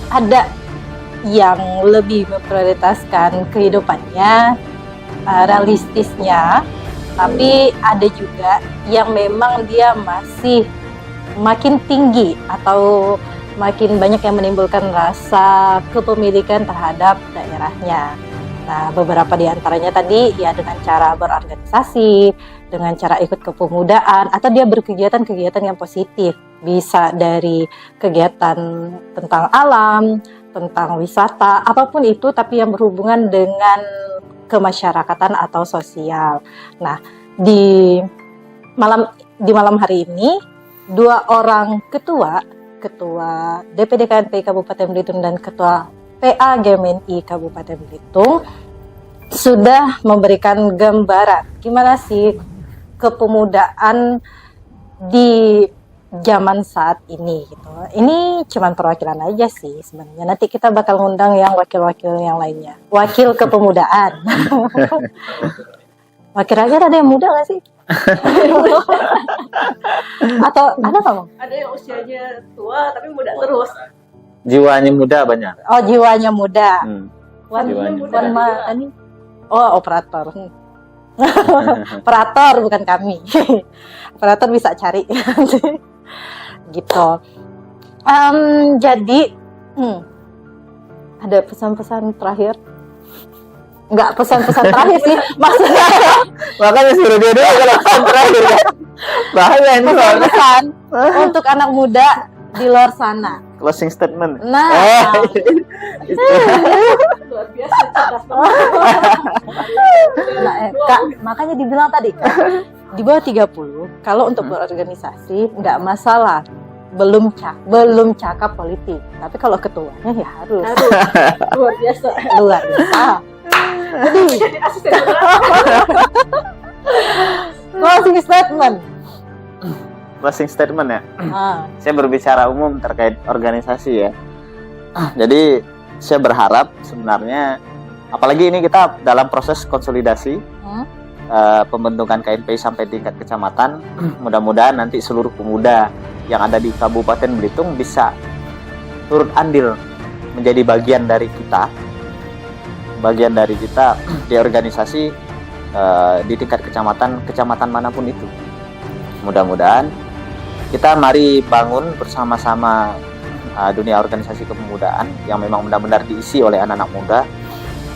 ada yang lebih memprioritaskan kehidupannya realistisnya, tapi ada juga yang memang dia masih makin tinggi atau makin banyak yang menimbulkan rasa kepemilikan terhadap daerahnya. Nah, beberapa di antaranya tadi ya dengan cara berorganisasi, dengan cara ikut kepemudaan, atau dia berkegiatan-kegiatan yang positif. Bisa dari kegiatan tentang alam, tentang wisata, apapun itu, tapi yang berhubungan dengan kemasyarakatan atau sosial. Nah, di malam hari ini, 2 orang ketua DPD KNPI Kabupaten Belitung dan ketua PA GMNI Kabupaten Belitung sudah memberikan gambaran gimana sih kepemudaan di zaman saat ini gitu. Ini cuman perwakilan aja sih sebenarnya. Nanti kita bakal ngundang yang wakil-wakil yang lainnya. Wakil kepemudaan. Kira-kira ada yang muda nggak sih? Atau ada nggak, Bang? Ada yang usianya tua tapi muda terus. Jiwanya muda banyak. Oh, jiwanya muda. Jiwanya muda. Oh, operator. Operator bukan kami. Operator bisa cari. Gitu. Jadi ada pesan-pesan terakhir? Nggak pesan-pesan terakhir sih, maksudnya Makanya suruh dia dulu kalau pesan terakhir kan. Bahaya ini soalnya. pesan untuk anak muda di luar sana. Closing statement. Nah, Luar biasa cerdas banget. nah, Kak, makanya dibilang tadi Kak, di bawah 30 kalau untuk berorganisasi nggak masalah. Belum cakap politik, tapi kalau ketuanya ya harus Aduh, luar biasa. luar biasa. Jadi asisten Closing statement. Closing statement ya. Ah, Saya berbicara umum terkait organisasi ya. Jadi saya berharap sebenarnya, apalagi ini kita dalam proses konsolidasi pembentukan KNPI sampai tingkat kecamatan. Mudah-mudahan nanti seluruh pemuda yang ada di Kabupaten Belitung bisa turut andil menjadi bagian dari kita di organisasi di tingkat kecamatan manapun itu. Mudah-mudahan kita mari bangun bersama-sama dunia organisasi kepemudaan yang memang benar-benar diisi oleh anak-anak muda,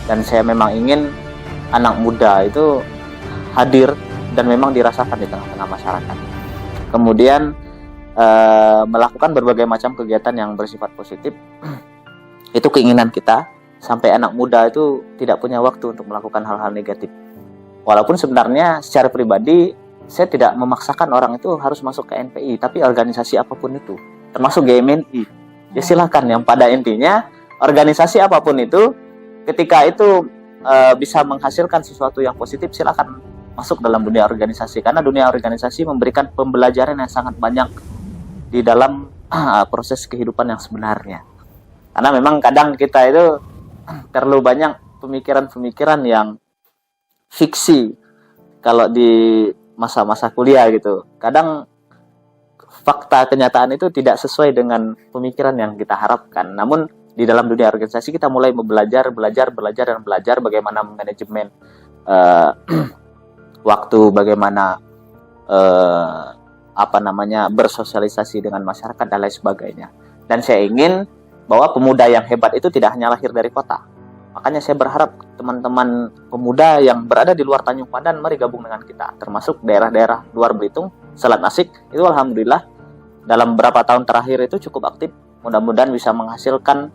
dan saya memang ingin anak muda itu hadir dan memang dirasakan di tengah-tengah masyarakat. Kemudian melakukan berbagai macam kegiatan yang bersifat positif. Itu keinginan kita, sampai anak muda itu tidak punya waktu untuk melakukan hal-hal negatif. Walaupun sebenarnya secara pribadi saya tidak memaksakan orang itu harus masuk ke NPI, tapi organisasi apapun itu, termasuk GMNI, ya silakan. Yang pada intinya organisasi apapun itu, ketika itu bisa menghasilkan sesuatu yang positif, silakan masuk dalam dunia organisasi, karena dunia organisasi memberikan pembelajaran yang sangat banyak di dalam proses kehidupan yang sebenarnya. Karena memang kadang kita itu terlalu banyak pemikiran-pemikiran yang fiksi kalau di masa-masa kuliah gitu. Kadang fakta kenyataan itu tidak sesuai dengan pemikiran yang kita harapkan. Namun di dalam dunia organisasi kita mulai belajar bagaimana manajemen waktu, bagaimana bersosialisasi dengan masyarakat dan lain sebagainya. Dan saya ingin bahwa pemuda yang hebat itu tidak hanya lahir dari kota. Makanya saya berharap teman-teman pemuda yang berada di luar Tanjung Pandan mari gabung dengan kita, termasuk daerah-daerah luar Belitung, Selat Asik. Itu alhamdulillah dalam beberapa tahun terakhir itu cukup aktif. Mudah-mudahan bisa menghasilkan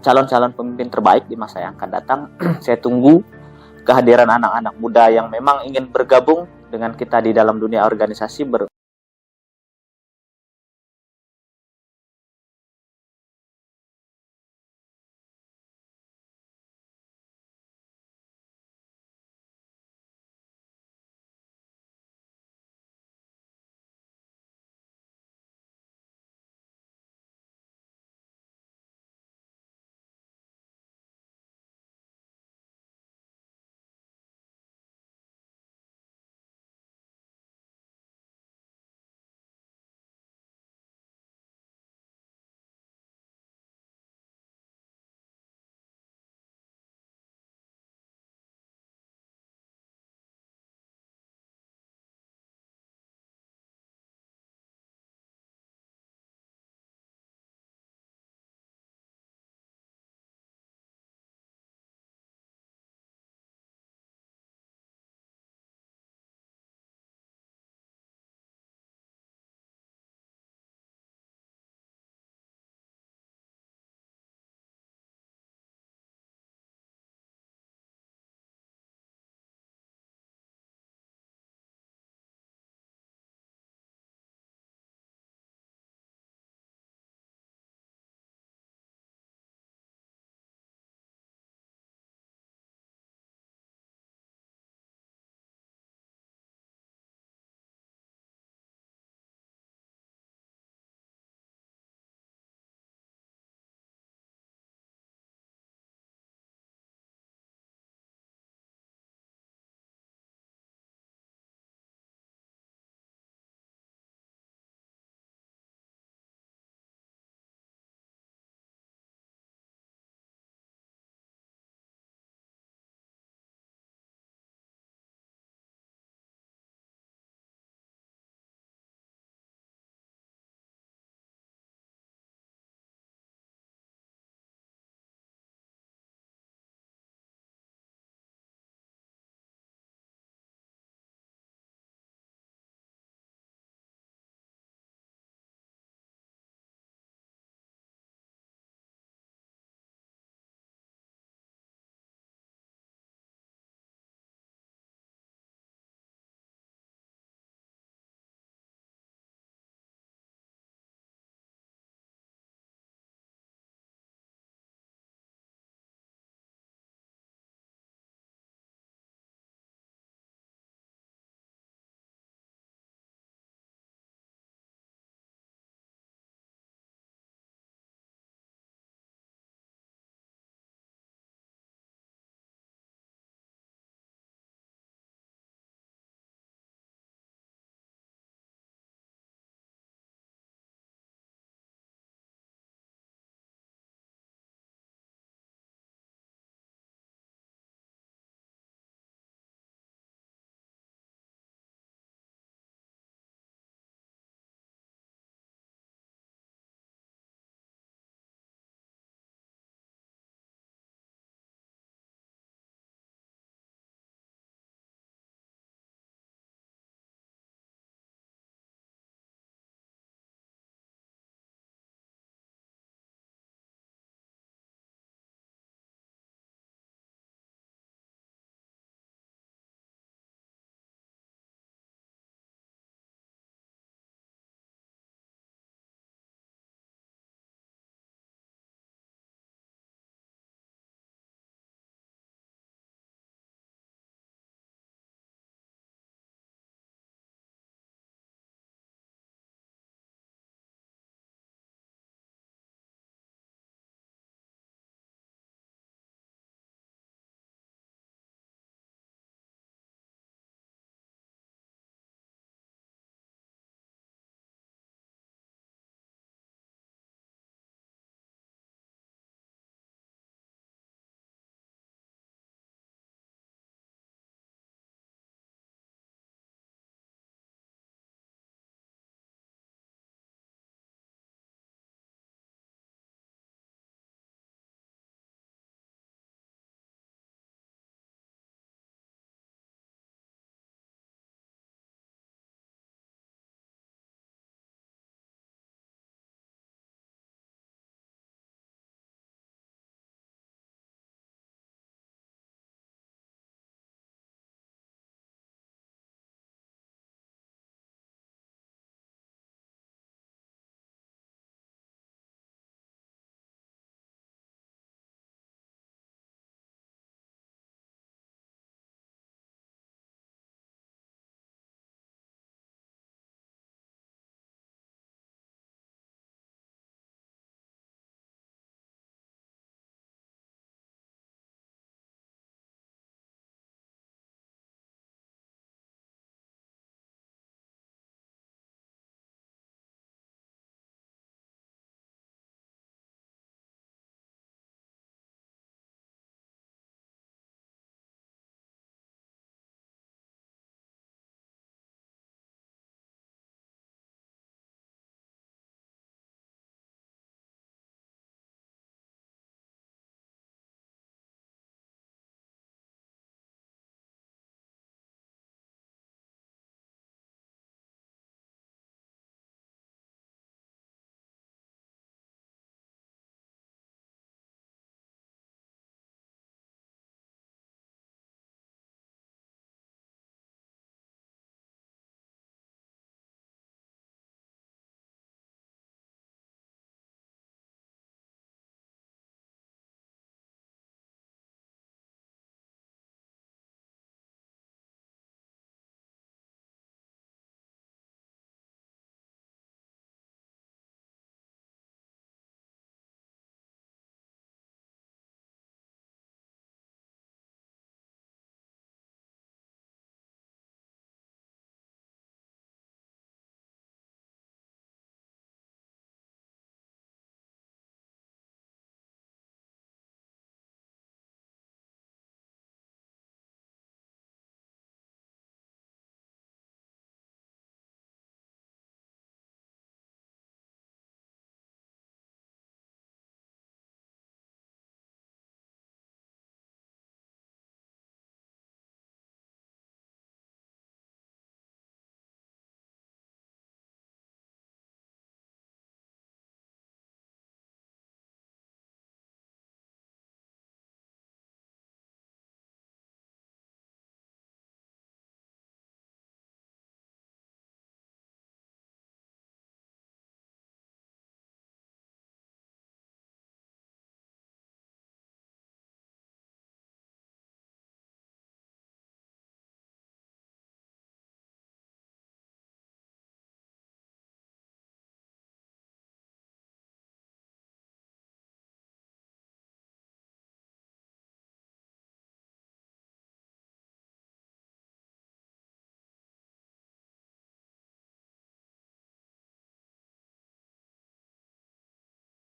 calon-calon pemimpin terbaik di masa yang akan datang. Saya tunggu kehadiran anak-anak muda yang memang ingin bergabung dengan kita di dalam dunia organisasi,